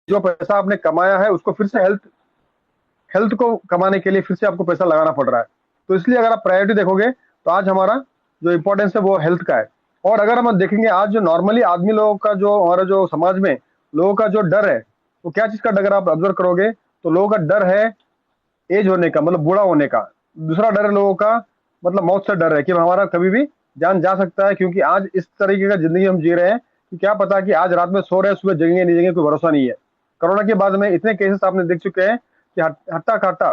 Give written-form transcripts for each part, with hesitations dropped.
जो पैसा आपने कमाया है उसको फिर से हेल्थ हेल्थ को कमाने के लिए फिर से आपको पैसा लगाना पड़ रहा है। तो इसलिए अगर आप प्रायोरिटी देखोगे तो आज हमारा जो इम्पोर्टेंस है वो हेल्थ का है। और अगर हम देखेंगे आज जो नॉर्मली आदमी लोगों का जो हमारा जो समाज में लोगों का जो डर है, वो क्या चीज का डर अगर आप ऑब्जर्व करोगे तो लोगों का डर है एज होने का, मतलब बूढ़ा होने का। दूसरा डर है लोगों का, मतलब मौत से डर है कि हमारा कभी भी जान जा सकता है, क्योंकि आज इस तरीके का जिंदगी हम जी रहे हैं कि क्या पता कि आज रात में सो रहे हैं सुबह जगेंगे नहीं जगेंगे कोई भरोसा नहीं है। कोरोना के बाद में इतने केसेस आपने देख चुके हैं कि हट्टा कट्टा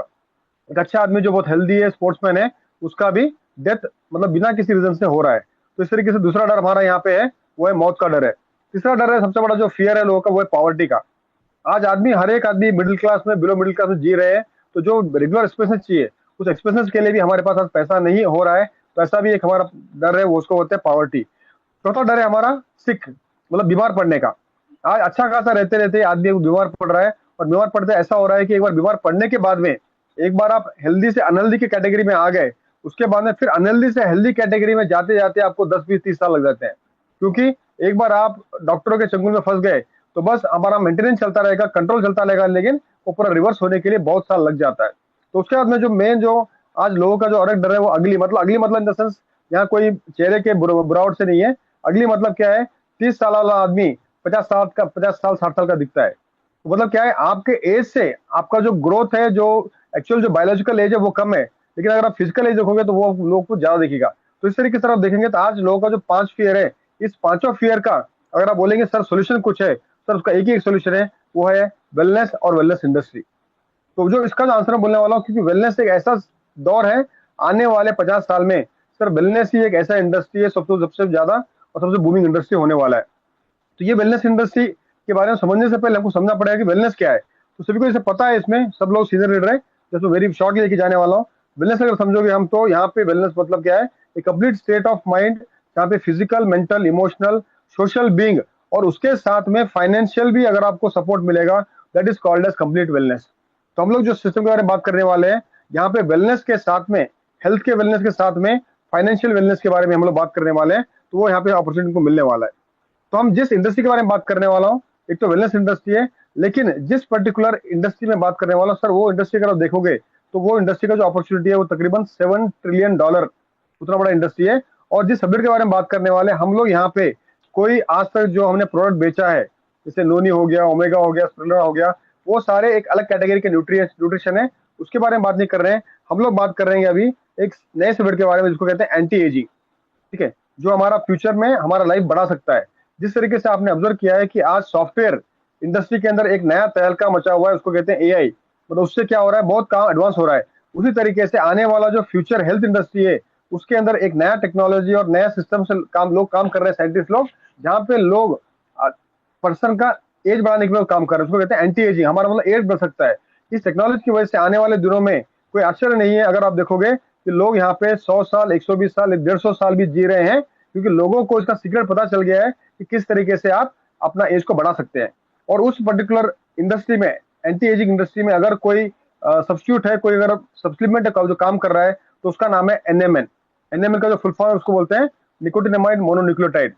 एक अच्छा आदमी जो बहुत हेल्दी है, स्पोर्ट्समैन है, उसका भी डेथ मतलब बिना किसी रीजन से हो रहा है। तो इस तरीके से दूसरा डर हमारा यहाँ पे है, वो है मौत का डर है। तीसरा डर है सबसे बड़ा जो फियर है लोगों का, वो है पॉवर्टी का। आज आदमी हर एक आदमी मिडिल क्लास में बिलो मिडिल क्लास में जी रहे हैं। तो जो रेगुलर एक्सपेंसेस चाहिए उस एक्सपेंसेस के लिए भी हमारे पास आज पैसा नहीं हो रहा है। तो ऐसा भी एक हमारा डर है, वो उसको बोलते हैं पॉवर्टी। चौथा डर है हमारा सिक, मतलब बीमार पड़ने का। आज अच्छा खासा रहते रहते आदमी बीमार पड़ रहा है, और बीमार पड़ते ऐसा हो रहा है कि एक बार बीमार पड़ने के बाद में एक बार आप हेल्दी से अनहेल्दी की कैटेगरी में आ गए, उसके बाद में फिर अनहेल्दी से हेल्दी कैटेगरी में जाते जाते आपको 10 20 30 साल लग जाते हैं। क्योंकि एक बार आप डॉक्टरों के चंगुल में फंस गए तो बस हमारा मेंटेनेंस चलता रहेगा, कंट्रोल चलता रहेगा, लेकिन वो पूरा रिवर्स होने के लिए बहुत साल लग जाता है। तो उसके बाद में जो मेन जो आज लोगों का जो और एक डर है वो अगली मतलब इन द सेंस यहाँ कोई चेहरे के बुरावट से नहीं है। अगली मतलब क्या है, 30 साल वाला आदमी 50 साल 60 साल का दिखता है। तो मतलब क्या है, आपके एज से आपका जो ग्रोथ है, जो एक्चुअल जो बायोलॉजिकल एज है वो कम है, लेकिन अगर आप फिजिकल एज देखोगे तो वो लोग को ज्यादा दिखेगा। तो इस तरीके से आप देखेंगे तो आज लोगों का जो 5 फियर है, इस पांचों फियर का अगर आप बोलेंगे सर सोल्यूशन कुछ है, सर उसका एक ही एक सोल्यूशन है, वो है वेलनेस और वेलनेस इंडस्ट्री। तो जो इसका जो आंसर मैं बोलने वाला हूँ, क्योंकि वेलनेस एक ऐसा दौर है आने वाले 50 साल में, सर वेलनेस ही एक ऐसा इंडस्ट्री है सबसे सबसे ज्यादा और सबसे बूमिंग इंडस्ट्री होने वाला है। तो ये वेलनेस इंडस्ट्री के बारे में समझने से पहले हमको समझना पड़ेगा कि वेलनेस क्या है। तो सभी को इसे पता है, इसमें सब लोग सीनियर लीडर है, जैसे वेरी शॉर्टली लेके जाने वाला हूँ। वेलनेस अगर समझोगे हम तो यहाँ पे वेलनेस मतलब क्या है, एक कंप्लीट स्टेट ऑफ माइंड जहाँ पे physical mental emotional social being और उसके साथ में फाइनेंशियल भी अगर आपको सपोर्ट मिलेगा, that is called as complete wellness. तो हम लोग जो सिस्टम के बारे में बात करने वाले हैं यहाँ पे वेलनेस के साथ में, हेल्थ के वेलनेस के साथ में फाइनेंशियल वेलनेस के बारे में हम लोग बात करने वाले हैं। तो वो यहाँ पे अपॉर्चुनिटी को मिलने वाला है। तो हम जिस इंडस्ट्री के बारे में बात करने वाला हूँ, एक तो वेलनेस इंडस्ट्री है, लेकिन जिस पर्टिकुलर इंडस्ट्री में बात करने वाला हूँ सर, वो इंडस्ट्री अगर आप देखोगे तो वो इंडस्ट्री का जो अपॉर्चुनिटी है वो तकरीबन $7 ट्रिलियन, उतना बड़ा इंडस्ट्री है। और जिस सब्जेक्ट के बारे में बात करने वाले हैं हम लोग यहाँ पे, कोई आज तक जो हमने प्रोडक्ट बेचा है, जैसे नोनी हो गया, ओमेगा हो गया, स्प्लेंडर हो गया, वो सारे एक अलग कैटेगरी के न्यूट्रिशन है, उसके बारे में बात नहीं कर रहे हैं। हम लोग बात कर रहे हैं अभी एक नए सब्जेक्ट के बारे में जिसको कहते हैं एंटी एजिंग। ठीक है, जो हमारा फ्यूचर में हमारा लाइफ बढ़ा सकता है। जिस तरीके से आपने ऑब्जर्व किया है कि आज सॉफ्टवेयर इंडस्ट्री के अंदर एक नया तहलका मचा हुआ है, उसको कहते हैं एआई, मतलब उससे क्या हो रहा है, बहुत काम एडवांस हो रहा है। उसी तरीके से आने वाला जो फ्यूचर हेल्थ इंडस्ट्री है, उसके अंदर एक नया टेक्नोलॉजी और नया सिस्टम से काम कर रहे हैं साइंटिस्ट लोग, जहाँ पे लोग पर्सन का एज बढ़ाने के लिए काम कर रहे हैं, उसको कहते हैं एंटी एजिंग। हमारा मतलब एज बढ़ सकता है इस टेक्नोलॉजी की वजह से आने वाले दिनों में। कोई आश्चर्य नहीं है अगर आप देखोगे कि लोग यहाँ पे 100 साल 120 साल 150 साल भी जी रहे हैं, क्योंकि लोगों को इसका सीक्रेट पता चल गया है कि किस तरीके से आप अपना एज को बढ़ा सकते हैं। और उस पर्टिकुलर इंडस्ट्री में, एंटी एजिंग इंडस्ट्री में अगर कोई सब्स्टिट्यूट है, कोई अगर सप्लीमेंट जो काम कर रहा है, तो उसका नाम है एनएमएन। एनएमएन का जो फुल फॉर्म है उसको बोलते हैं निकोटिनामाइड मोनोन्यूक्लियोटाइड।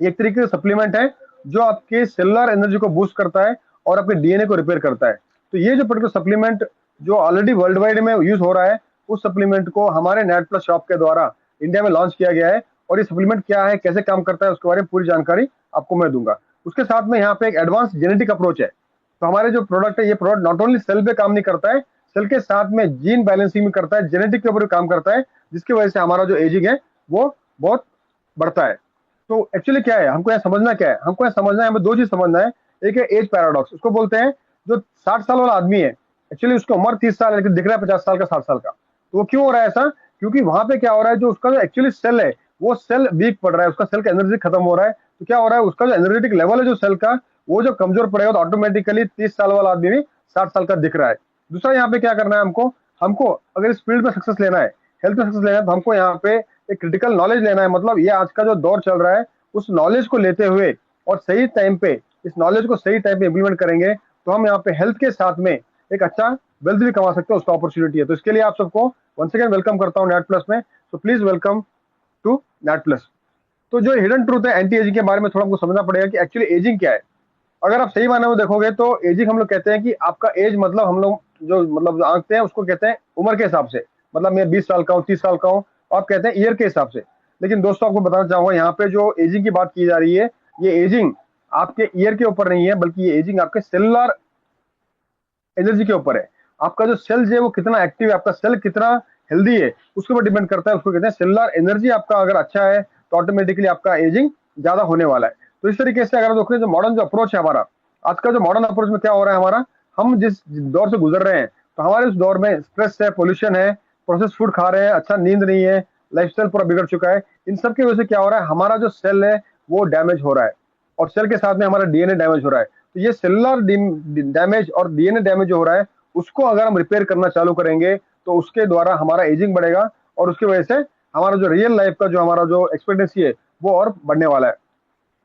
ये एक तरीके से सप्लीमेंट है जो आपके सेलुलर एनर्जी को बूस्ट करता है और आपके डीएनए को रिपेयर करता है। तो ये जो पर्टिकुलर सप्लीमेंट जो ऑलरेडी वर्ल्ड वाइड में यूज हो रहा है, उस सप्लीमेंट को हमारे नेट प्लस शॉप के द्वारा इंडिया में लॉन्च किया गया है। और ये सप्लीमेंट क्या है, कैसे काम करता है, उसके बारे में पूरी जानकारी आपको मैं दूंगा। उसके साथ में यहाँ पे एक एडवांस जेनेटिक अप्रोच है। तो हमारे जो प्रोडक्ट है, ये प्रोडक्ट नॉट ओनली सेल पे काम नहीं करता है, सेल के साथ में जीन बैलेंसिंग भी करता है, जेनेटिक के ऊपर भी काम करता है, जिसकी वजह से हमारा जो एजिंग है वो बहुत बढ़ता है। तो एक्चुअली क्या है, हमको यहाँ समझना क्या है, हमको यहाँ समझना है, हमें दो चीज समझना है। एक है एज पैराडॉक्स, उसको बोलते हैं जो 60 साल वाला आदमी है, एक्चुअली उसकी उम्र 30 साल है लेकिन दिख रहा है 50 साल का 60 साल का। तो वो क्यों हो रहा है ऐसा, क्योंकि वहां पे क्या हो रहा है, जो उसका जो एक्चुअली सेल है वो सेल वीक पड़ रहा है, उसका सेल का एनर्जी खत्म हो रहा है। तो क्या हो रहा है, उसका जो एनर्जेटिक लेवल है जो सेल का, वो जो कमजोर पड़ेगा तो ऑटोमेटिकली 30 साल वाला आदमी भी 60 साल का दिख रहा है। दूसरा यहाँ पे क्या करना है हमको, हमको अगर इस फील्ड में सक्सेस लेना है, हेल्थ में सक्सेस लेना है, तो हमको यहाँ पे एक क्रिटिकल नॉलेज लेना है। मतलब ये आज का जो दौर चल रहा है, उस नॉलेज को लेते हुए और सही टाइम पे, इस नॉलेज को सही टाइम पे इम्प्लीमेंट करेंगे, तो हम यहाँ पे हेल्थ के साथ में एक अच्छा वेल्थ भी कमा सकते हैं, उसका अपॉर्चुनिटी है। तो इसके लिए आप सबको वंस अगेन वेलकम करता हूँ नेट प्लस में। तो please welcome to Net Plus. तो जो हिडन ट्रूथ है एंटी एजिंग के बारे में, थोड़ा हमको समझना पड़ेगा कि एक्चुअली एजिंग क्या है। अगर आप सही मायने में देखोगे तो एजिंग हम लोग कहते हैं कि आपका एज मतलब हम लोग जो आंकते हैं उसको कहते हैं उम्र के हिसाब से। मतलब मैं 20 साल का हूँ, 30 साल का हूँ, आप कहते हैं ईयर के हिसाब से। लेकिन दोस्तों आपको बताना चाहूंगा यहाँ पे जो एजिंग की बात की जा रही है, ये एजिंग आपके ईयर के ऊपर नहीं है, बल्कि ये एजिंग आपके सेलुलर एनर्जी के ऊपर है। आपका जो सेल्स है वो कितना एक्टिव है, आपका सेल कितना हेल्दी है, उसके ऊपर डिपेंड करता है। उसको कहते हैं सेलुलर एनर्जी आपका अगर अच्छा है तो ऑटोमेटिकली आपका एजिंग ज्यादा होने वाला है। तो इस तरीके से अगर देखो जो मॉडर्न जो अप्रोच है हमारा, आज का जो मॉडर्न अप्रोच में क्या हो रहा है हमारा, हम जिस दौर से गुजर रहे हैं, तो हमारे उस दौर में स्ट्रेस है, पोल्यूशन है, प्रोसेस फूड खा रहे हैं, अच्छा नींद नहीं है, लाइफस्टाइल पूरा बिगड़ चुका है। इन सब की वजह से क्या हो रहा है, हमारा जो सेल है वो डैमेज हो रहा है, और सेल के साथ में हमारा डीएनए डैमेज हो रहा है। तो ये सेलुलर डैमेज और डीएनए डैमेज जो हो रहा है, उसको अगर हम रिपेयर करना चालू करेंगे तो उसके द्वारा हमारा एजिंग बढ़ेगा, और उसकी वजह से हमारा जो रियल लाइफ का जो हमारा जो एक्सपेक्टेंसी है वो और बढ़ने वाला है।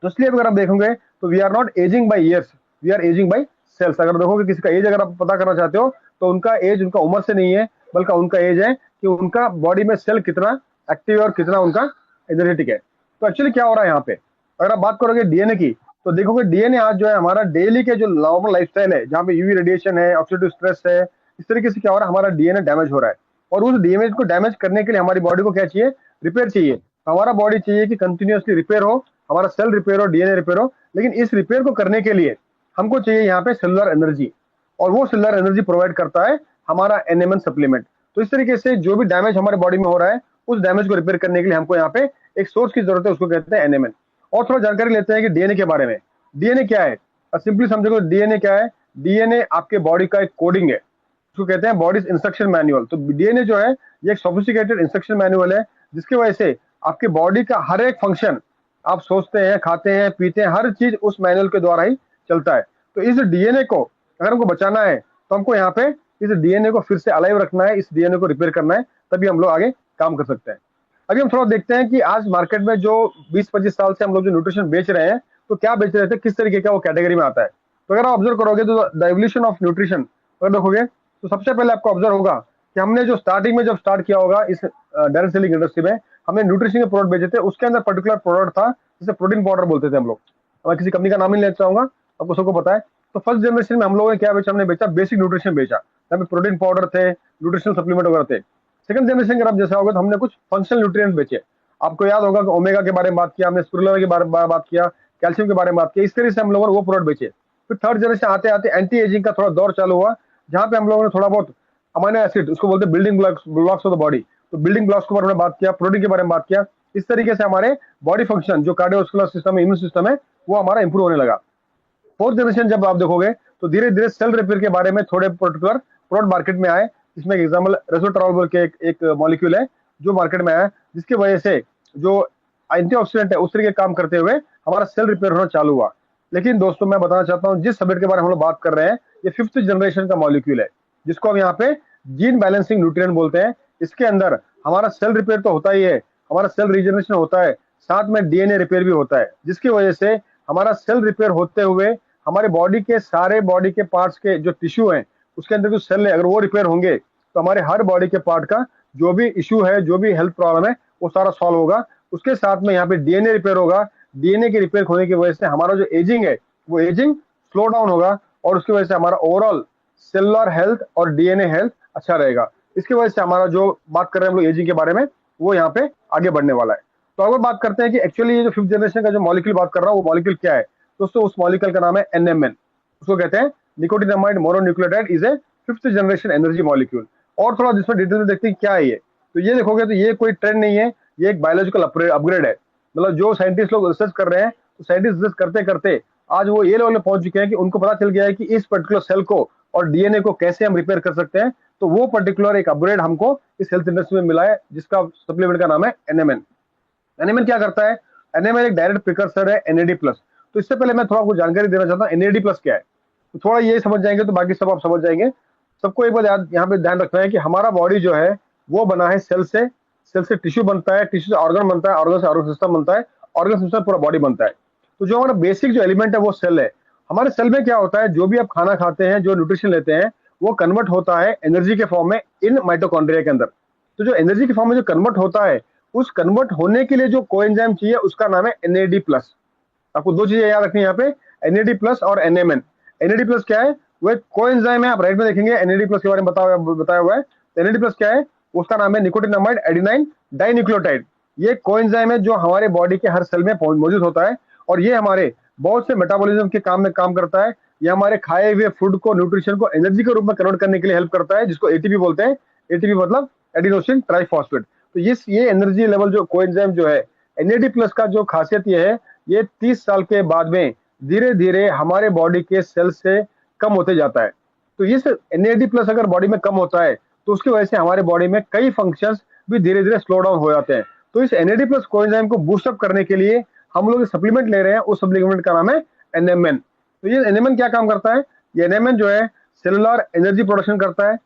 तो इसलिए अगर आप देखेंगे तो we are not ageing by years, we are ageing by cells. अगर देखोगे किसी का एज अगर आप पता करना चाहते हो तो उनका एज उनका उम्र से नहीं है, बल्कि उनका एज है कि उनका बॉडी में सेल कितना एक्टिव है और कितना उनका एनर्जेटिक है। तो एक्चुअली क्या हो रहा है यहाँ पे, अगर आप बात करोगे डीएनए की, तो देखोगे डीएनए आज जो है हमारा डेली के जो नॉर्मल लाइफस्टाइल है, जहाँ पे यूवी रेडिएशन है, ऑक्सीडेटिव स्ट्रेस है, इस तरीके से क्या हो रहा है, हमारा डीएनए डैमेज हो रहा है। और उस डैमेज को डैमेज करने के लिए हमारी बॉडी को क्या चाहिए, रिपेयर चाहिए। तो हमारा बॉडी चाहिए कि कंटिन्यूअसली रिपेयर हो, हमारा सेल रिपेयर हो, डीएनए रिपेयर हो। लेकिन इस रिपेयर को करने के लिए हमको चाहिए यहाँ पे सेलुलर एनर्जी, और वो सेलुलर एनर्जी प्रोवाइड करता है हमारा एनएमएन सप्लीमेंट। तो इस तरीके से जो भी डैमेज हमारे बॉडी में हो रहा है, उस डैमेज को रिपेयर करने के लिए हमको यहाँ पे एक सोर्स की जरूरत है, उसको कहते हैं एनएमएन। और थोड़ा जानकारी लेते हैं कि डीएनए के बारे में। डीएनए क्या है, सिंपली समझो डीएनए क्या है। डीएनए आपके बॉडी का एक कोडिंग है, उसको कहते हैं बॉडी इंस्ट्रक्शन मैनुअल। तो डीएनए जो है ये एक सोफिस्टिकेटेड इंस्ट्रक्शन मैनुअल है, जिसकी वजह से आपके बॉडी का हर एक फंक्शन, आप सोचते हैं, खाते हैं, पीते हैं, हर चीज उस मैनुअल के द्वारा ही चलता है। तो इस डीएनए को अगर हमको बचाना है तो हमको यहाँ पे इस डीएनए को फिर से अलाइव रखना है, इस डीएनए को रिपेयर करना है, तभी हम लोग आगे काम कर सकते हैं। अभी हम थोड़ा देखते हैं कि आज मार्केट में जो 20-25 साल से हम लोग जो न्यूट्रिशन बेच रहे हैं, तो क्या बेच रहे थे, किस तरीके का वो कैटेगरी में आता है। तो अगर आप ऑब्जर्व करोगे तो द एवोल्यूशन ऑफ न्यूट्रिशन अगर देखोगे तो सबसे पहले आपको ऑब्जर्व होगा कि हमने जो स्टार्टिंग में जब स्टार्ट किया होगा इस डायरेक्ट सेलिंग इंडस्ट्री में, हमने न्यूट्रिशन के प्रोडक्ट बेचे थे। उसके अंदर पर्टिकुलर प्रोडक्ट था जिसे प्रोटीन पाउडर बोलते थे हम लोग। मैं किसी कंपनी का नाम नहीं लेना चाहूंगा, आपको सबको पता है। तो फर्स्ट जनरेशन में हम लोगों ने क्या बेचा, हमने बेचा बेसिक न्यूट्रिशन बेचा, जहाँ पे प्रोटीन पाउडर थे, न्यूट्रिशनल सप्लीमेंट वगैरह थे। सेकंड जनरेशन अगर आप जैसा होगा तो हमने कुछ फंक्शनल न्यूट्रिएंट बेचे। आपको याद होगा कि ओमेगा के बारे में बात किया हमने, स्पिरुलिना के बारे में बात किया, कैल्शियम के बारे में बात किया। इस तरह से हम लोगों ने वो प्रोडक्ट बेचे। फिर थर्ड जनरेशन आते आते एंटी एजिंग का थोड़ा दौर चालू हुआ, जहाँ पे हम लोगों ने थोड़ा बहुत अमाइनो एसिड, उसको बोलते हैं building blocks of the body, तो बिल्डिंग ब्लॉक्स के बारे में बात किया, प्रोटीन के बारे में बात किया। इस तरीके से हमारे बॉडी फंक्शन जो कार्डियोवास्कुलर सिस्टम है, इम्यून सिस्टम है, वो हमारा इंप्रूव होने लगा। फोर्थ जनरेशन जब आप देखोगे तो धीरे धीरे सेल रिपेयर के बारे में थोड़े पर्टिकुलर प्रोडक्ट मार्केट में आए। इसमें एग्जाम्पल रेसोट्रॉल बोल के एक मॉलिक्यूल है जो मार्केट में आया, जिसकी वजह से जो एंटीऑक्सीडेंट है उस तरीके काम करते हुए हमारा सेल रिपेयर होना चालू हुआ। लेकिन दोस्तों मैं बताना चाहता हूँ, जिस सब्जेक्ट के बारे में हम लोग बात कर रहे हैं, ये फिफ्थ जनरेशन का मॉलिक्यूल है, जिसको हम यहाँ पे जीन बैलेंसिंग न्यूट्रिएंट बोलते हैं। इसके अंदर हमारा सेल रिपेयर तो होता ही है, हमारा सेल रिजनरेशन होता है, साथ में डीएनए रिपेयर भी होता है, जिसकी वजह से हमारा सेल रिपेयर होते हुए हमारे बॉडी के सारे बॉडी के पार्ट्स के जो टिश्यू हैं, उसके अंदर जो सेल है, अगर वो रिपेयर होंगे तो हमारे हर बॉडी के पार्ट का जो भी इश्यू है, जो भी हेल्थ प्रॉब्लम है, वो सारा सॉल्व होगा। उसके साथ में यहाँ पे डीएनए रिपेयर होगा। डीएनए के रिपेयर होने की वजह से हमारा जो एजिंग है वो एजिंग स्लो डाउन होगा, और उसकी वजह से हमारा ओवरऑल सेलुलर हेल्थ और डीएनए हेल्थ अच्छा रहेगा। इसकी वजह से हमारा जो बात कर रहे हैं हम लोग एजिंग के बारे में, वो यहाँ पे आगे बढ़ने वाला है। तो अगर बात करते हैं कि एक्चुअली ये जो फिफ्थ जनरेशन का जो मॉलिक्यूल बात कर रहा हूँ, वो मॉलिक्यूल क्या है दोस्तों, उस मॉलिक्यूल का नाम है एनएमएन। उसको कहते हैं nicotinamide mononucleotide is A fifth generation energy molecule. और थोड़ा जिसमें डिटेल में देखते हैं क्या है ये, तो ये देखोगे तो ये कोई ट्रेंड नहीं है, ये एक बायोलॉजिकल अपग्रेड है। मतलब जो साइंटिस्ट लोग रिसर्च कर रहे हैं, तो साइंटिस्ट रिसर्च करते करते आज वो ये लेवल में पहुंच चुके हैं कि उनको पता चल गया है कि इस पर्टिकुलर सेल को और डीएनए को कैसे हम रिपेयर कर सकते हैं। तो वो पर्टिकुलर एक अपग्रेड हमको इस हेल्थ इंडस्ट्री में मिला है, जिसका सप्लीमेंट का नाम है एनएमएन। एनएमएन क्या करता है, एनएमएन एक डायरेक्ट प्रिकर्सर है एनएडी प्लस। तो इससे पहले मैं थोड़ा आपको जानकारी देना चाहता हूँ एनएडी प्लस क्या है। तो थोड़ा ये समझ जाएंगे तो बाकी सब आप समझ जाएंगे। सबको एक बार याद यहाँ पे ध्यान रखना है कि हमारा बॉडी जो है वो बना है सेल से, सेल से टिश्यू बनता है, टिश्यू से ऑर्गन बनता है, ऑर्गन से ऑर्गन सिस्टम बनता है, ऑर्गन सिस्टम पूरा बॉडी बनता है। तो जो हमारा बेसिक जो एलिमेंट है वो सेल है। हमारे सेल में क्या होता है, जो भी आप खाना खाते हैं, जो न्यूट्रिशन लेते हैं, वो कन्वर्ट होता है एनर्जी के फॉर्म में इन माइटोकॉन्ड्रिया के अंदर। तो जो एनर्जी के फॉर्म में जो कन्वर्ट होता है, उस कन्वर्ट होने के लिए जो कोएंजाइम चाहिए उसका नाम है एनएडी प्लस। आपको दो चीजें याद रखनी है यहाँ पे, NAD प्लस और NMN। NAD प्लस क्या है, वो एक कोएंजाइम है, आप राइट में देखेंगे NAD प्लस के बारे में बताया हुआ है। तो NAD प्लस क्या है, उसका नाम है निकोटिनामाइड एडिनाइन डाइन्यूक्लियोटाइड। ये कोएंजाइम है जो हमारे बॉडी के हर सेल में मौजूद होता है, और ये हमारे बहुत से मेटाबॉलिज्म के काम में काम करता है। ये हमारे खाए हुए फूड को, न्यूट्रिशन को एनर्जी के रूप में कन्वर्ट करने के लिए हेल्प करता है, जिसको ATP बोलते हैं। ATP मतलब एडिनोसिन ट्राइफॉस्फेट। तो ये एनर्जी लेवल जो कोएंजाइम जो है NAD प्लस का, जो खासियत ये है, ये 30 साल के बाद में धीरे धीरे हमारे बॉडी के सेल से कम होते जाता है। तो ये NAD प्लस अगर बॉडी में कम होता है तो उसकी वजह से हमारे बॉडी में कई फंक्शंस भी धीरे धीरे स्लो डाउन हो जाते हैं। तो इस NAD प्लस कोएंजाइम को बूस्टअप करने के लिए हम लोग सप्लीमेंट ले रहे हैं, उस सप्लीमेंट का नाम है NMN। तो ये NMN क्या काम करता है, ये NMN जो है सेलुलर एनर्जी प्रोडक्शन करता है,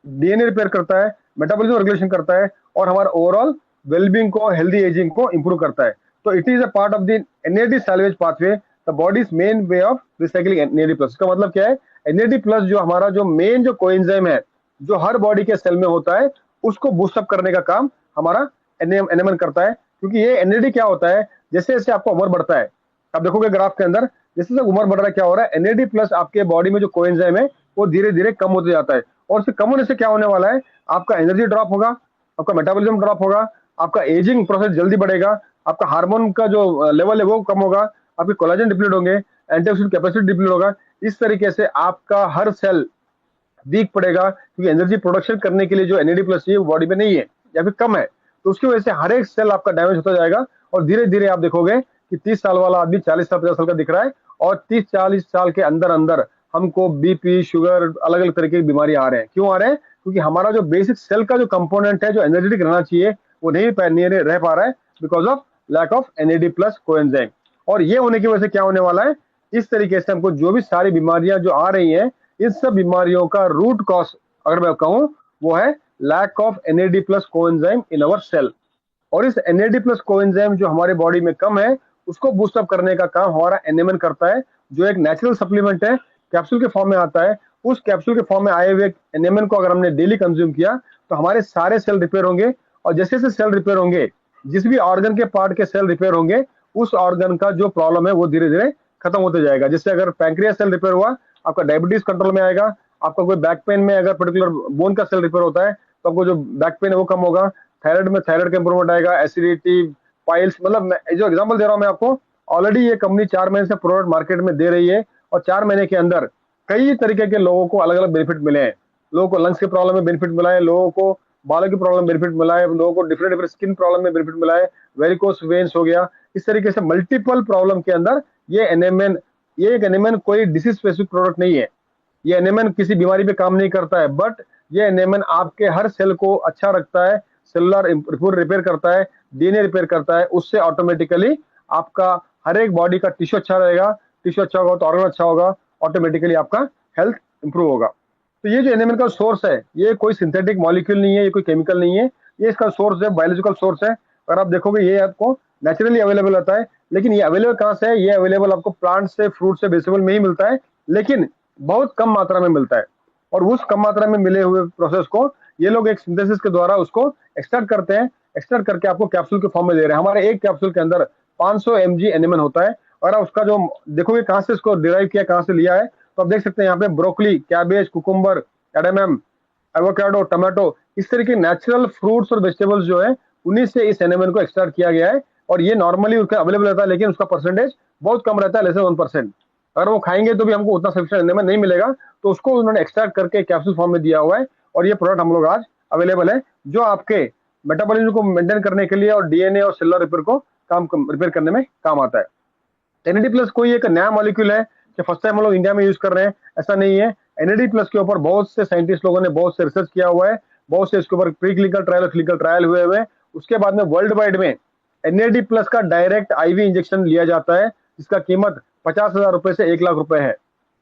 DNA रिपेयर करता है, मेटाबॉलिज्म रेगुलेशन करता है, और हमारा ओवरऑल वेलबींग को, हेल्दी एजिंग को इंप्रूव करता है। तो it is a part of the NAD salvage pathway, the bodies main way of recycling NAD plus. इसका मतलब क्या है, NAD प्लस जो हमारा जो मेन जो कोएंजाइम है जो हर बॉडी के सेल में होता है, उसको बूस्टअप करने का काम हमारा NMN करता है। क्योंकि ये NAD क्या होता है, जैसे जैसे आपका उम्र बढ़ता है, आप देखोगे ग्राफ के अंदर, जैसे जैसे उम्र बढ़ रहा है क्या हो रहा है, NAD प्लस आपके बॉडी में जो कोएंजाइम है वो धीरे धीरे कम होते जाता है। और इससे कम होने से क्या होने वाला है, आपका एनर्जी ड्रॉप होगा, आपका मेटाबॉलिज्म ड्रॉप होगा, आपका एजिंग प्रोसेस जल्दी बढ़ेगा, आपका हार्मोन का जो लेवल है वो कम होगा, आपके कोलेजन डिप्लीट होंगे, एंटीऑक्सीडेंट कैपेसिटी डिप्लीट होगा। इस तरीके से आपका हर सेल वीक पड़ेगा, क्योंकि एनर्जी प्रोडक्शन करने के लिए जो NAD प्लस चाहिए वो बॉडी में नहीं है या फिर कम है। तो उसकी वजह से हर एक सेल आपका डैमेज होता जाएगा, और धीरे धीरे आप देखोगे कि 30 साल वाला आदमी 40 साल 50 साल का दिख रहा है, और 30-40 साल के अंदर अंदर हमको BP, शुगर, अलग अलग तरीके की बीमारी आ रहे हैं। क्यों आ रहे हैं, क्योंकि हमारा जो बेसिक सेल का जो कंपोनेंट है, जो एनर्जेटिक रहना चाहिए, वो नहीं रह पा रहा है, because of lack of NAD plus coenzyme. और ये होने की वजह से क्या होने वाला है, इस तरीके से हमको जो भी सारी बीमारियां जो आ रही हैं, इस सब बीमारियों का रूट कॉज अगर मैं कहूं, वो है lack of NAD plus coenzyme in our cell. और इस NAD प्लस कोएंजाइम जो हमारे बॉडी में कम है, उसको बूस्टअप करने का काम हमारा NMN करता है, जो एक नेचुरल सप्लीमेंट है, कैप्सूल के फॉर्म में आता है। उस कैप्सूल के फॉर्म में आए हुए NMN को अगर हमने डेली कंज्यूम किया तो हमारे सारे सेल रिपेयर होंगे, और जैसे जैसे सेल रिपेयर होंगे, जिस भी ऑर्गन के पार्ट के सेल रिपेयर होंगे, उस ऑर्गन का जो प्रॉब्लम है वो धीरे धीरे खत्म होते जाएगा। जैसे अगर पैंक्रियास सेल रिपेयर हुआ, आपका डायबिटीज कंट्रोल में आएगा। आपका कोई बैक पेन में अगर पर्टिकुलर बोन का सेल रिपेयर होता है, तो आपको जो बैक पेन है वो कम होगा। थायराइड में थायराइड का इंप्रूवमेंट आएगा, एसिडिटी, पाइल्स, मतलब जो एग्जांपल दे रहा हूं मैं आपको, ऑलरेडी ये कंपनी 4 महीने से प्रोडक्ट मार्केट में दे रही है, और 4 महीने के अंदर कई तरीके के लोगों को अलग अलग बेनिफिट मिले हैं। लोगों को लंग्स की प्रॉब्लम में बेनिफिट मिला है, लोगों को बालों की प्रॉब्लम में बेनिफिट मिला है, लोगों को डिफरेंट डिफरेंट स्किन प्रॉब्लम में बेनिफिट मिला है, वेरिकोस वेन्स हो गया। इस तरीके से मल्टीपल प्रॉब्लम के अंदर ये NMN, ये एक NMN कोई डिसीज स्पेसिफिक प्रोडक्ट नहीं है, ये NMN किसी बीमारी पे काम नहीं करता है, बट ये NMN आपके हर सेल को अच्छा रखता है, सेलुलर रिपेयर करता है, DNA रिपेयर करता है। उससे ऑटोमेटिकली आपका हर एक बॉडी का टिश्यू अच्छा रहेगा, टिश्यू अच्छा होगा तो ऑर्गन अच्छा होगा, ऑटोमेटिकली आपका हेल्थ इंप्रूव होगा। तो ये जो NMN का सोर्स है, ये कोई सिंथेटिक मॉलिक्यूल नहीं है, ये कोई केमिकल नहीं है, ये इसका सोर्स है, बायोलॉजिकल सोर्स है। अगर आप देखोगे ये आपको नेचुरली अवेलेबल होता है, लेकिन ये अवेलेबल कहाँ से है, ये अवेलेबल आपको प्लांट से, फ्रूट से, वेजिटेबल में ही मिलता है, लेकिन बहुत कम मात्रा में मिलता है। और उस कम मात्रा में मिले हुए प्रोसेस को ये लोग एक सिंथेसिस के द्वारा उसको एक्सट्रैक्ट करते हैं, एक्सट्रैक्ट करके आपको कैप्सूल के फॉर्म में दे रहे हैं। हमारे एक कैप्सूल के अंदर 500 mg NMN होता है। और आप उसका जो देखोगे कहाँ से इसको डिराइव किया, कहाँ से लिया है, तो आप देख सकते हैं यहाँ पे broccoli, cabbage, cucumber, edamame, avocado, tomato, इस तरह के नेचुरल फ्रूट्स और वेजिटेबल्स जो है, उन्हीं से इस NMN को एक्सट्रैक्ट किया गया है। और ये नॉर्मली उसका अवेलेबल रहता है, लेकिन उसका परसेंटेज बहुत कम रहता है, लेस देन 1%। अगर वो खाएंगे तो भी हमको उतना सफिशिएंट NMN नहीं मिलेगा, तो उसको उन्होंने एक्सट्रैक्ट करके कैप्सूल फॉर्म में दिया हुआ है। और ये प्रोडक्ट हम लोग आज अवेलेबल है, जो आपके मेटाबॉलिज्म को मेंटेन करने के लिए और DNA और सेलुलर रिपेयर को रिपेयर करने में काम आता है। NAD प्लस कोई एक नया मॉलिक्यूल है कि फर्स्ट टाइम हम लोग इंडिया में यूज कर रहे हैं, ऐसा नहीं है। NAD प्लस के ऊपर बहुत से साइंटिस्ट लोगों ने बहुत से रिसर्च किया हुआ है, बहुत से इसके ऊपर प्री क्लिनिकल ट्रायल और क्लिनिकल ट्रायल हुए हुए। उसके बाद में वर्ल्ड वाइड में NAD प्लस का डायरेक्ट IV इंजेक्शन लिया जाता है, जिसका कीमत 50,000 रुपए से 1 लाख रुपए है।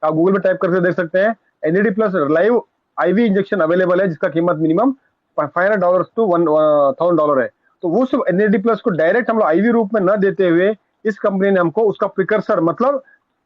आप गूगल में टाइप करके देख सकते हैं, NAD plus live IV injection available है, जिसका कीमत मिनिमम $500 to $1,000 है। तो वो सब NAD प्लस को डायरेक्ट हम लोग IV रूप में न देते हुए, इस कंपनी ने हमको उसका प्रिकर्सर, मतलब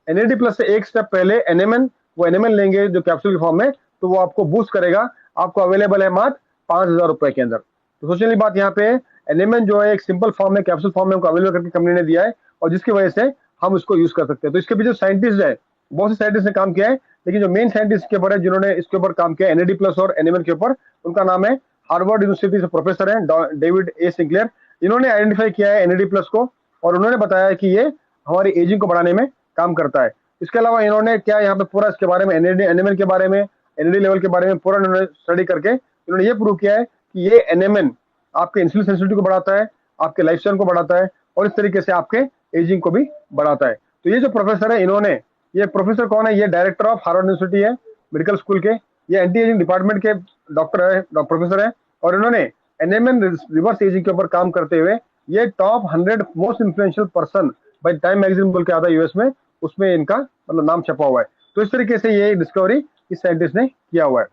NAD प्लस से एक स्टेप पहले NMN, वो NMN लेंगे जो कैप्सूल के फॉर्म में, तो वो आपको बूस्ट करेगा। आपको अवेलेबल है मात्र 5,000 रुपए के अंदर। तो सोचने वाली बात यहाँ पे NMN जो है एक सिंपल फॉर्म में, कैप्सूल फॉर्म में हमको अवेलेबल करके कंपनी ने दिया है, और जिसकी वजह से हम उसको यूज कर सकते हैं। तो इसके पीछे साइंटिस्ट है, बहुत से साइंटिस्ट ने काम किया है, लेकिन जो मेन साइंटिस्ट के ऊपर है जिन्होंने इसके ऊपर काम किया एनएडी प्लस और एनएमएन के ऊपर, उनका नाम है हार्वर्ड यूनिवर्सिटी से प्रोफेसर है डेविड ए सिंक्लेयर। इन्होंने आइडेंटिफाई किया है एनएडी प्लस को, और उन्होंने बताया कि ये हमारी एजिंग को बढ़ाने में काम करता है। इसके अलावा इन्होंने क्या यहाँ पे पूरा इसके बारे में एनएडी एनएमएन के बारे में, एनएडी लेवल के बारे में पूरा इन्होंने स्टडी करके इन्होंने ये प्रूव किया है कि ये एनएमएन आपके इंसुलिन सेंसिटिविटी को बढ़ाता है, आपके लाइफ स्टाइल को बढ़ाता है, और इस तरीके से आपके एजिंग को भी बढ़ाता है। तो ये जो प्रोफेसर है इन्होंने, ये प्रोफेसर कौन है, ये डायरेक्टर ऑफ हार्वर्ड यूनिवर्सिटी है मेडिकल स्कूल के, ये एंटी एजिंग डिपार्टमेंट के डॉक्टर है, प्रोफेसर है, और इन्होंने एनएमएन रिवर्स एजिंग के ऊपर काम करते हुए ये top 100 most influential person by time magazine बोल के आता है यूएस में, उसमें इनका मतलब नाम छपा हुआ है। तो इस तरीके से ये डिस्कवरी इस साइंटिस्ट ने किया हुआ है।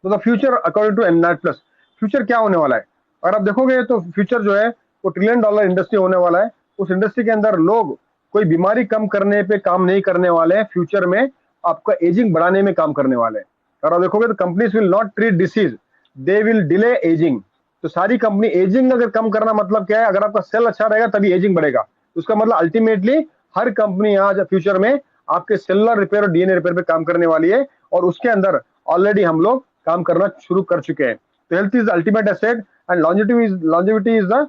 तो द फ्यूचर अकॉर्डिंग टू एनएट प्लस, फ्यूचर क्या होने वाला है, अगर आप देखोगे तो फ्यूचर जो है वो $1 ट्रिलियन इंडस्ट्री होने वाला है। उस इंडस्ट्री के अंदर लोग कोई बीमारी कम करने पे काम नहीं करने वाले हैं, फ्यूचर में आपका एजिंग बढ़ाने में काम करने वाले हैं। अगर आप देखोगे तो companies will not treat disease, they will delay ageing. तो सारी कंपनी एजिंग अगर कम करना मतलब क्या है, अगर आपका सेल अच्छा रहेगा तभी एजिंग बढ़ेगा। तो उसका मतलब अल्टीमेटली हर कंपनी आज फ्यूचर में आपके सेलुलर रिपेयर और डीएनए रिपेयर पे काम करने वाली है, और उसके अंदर ऑलरेडी हम लोग काम करना शुरू कर चुके हैं। तो health is ultimate asset and longevity is the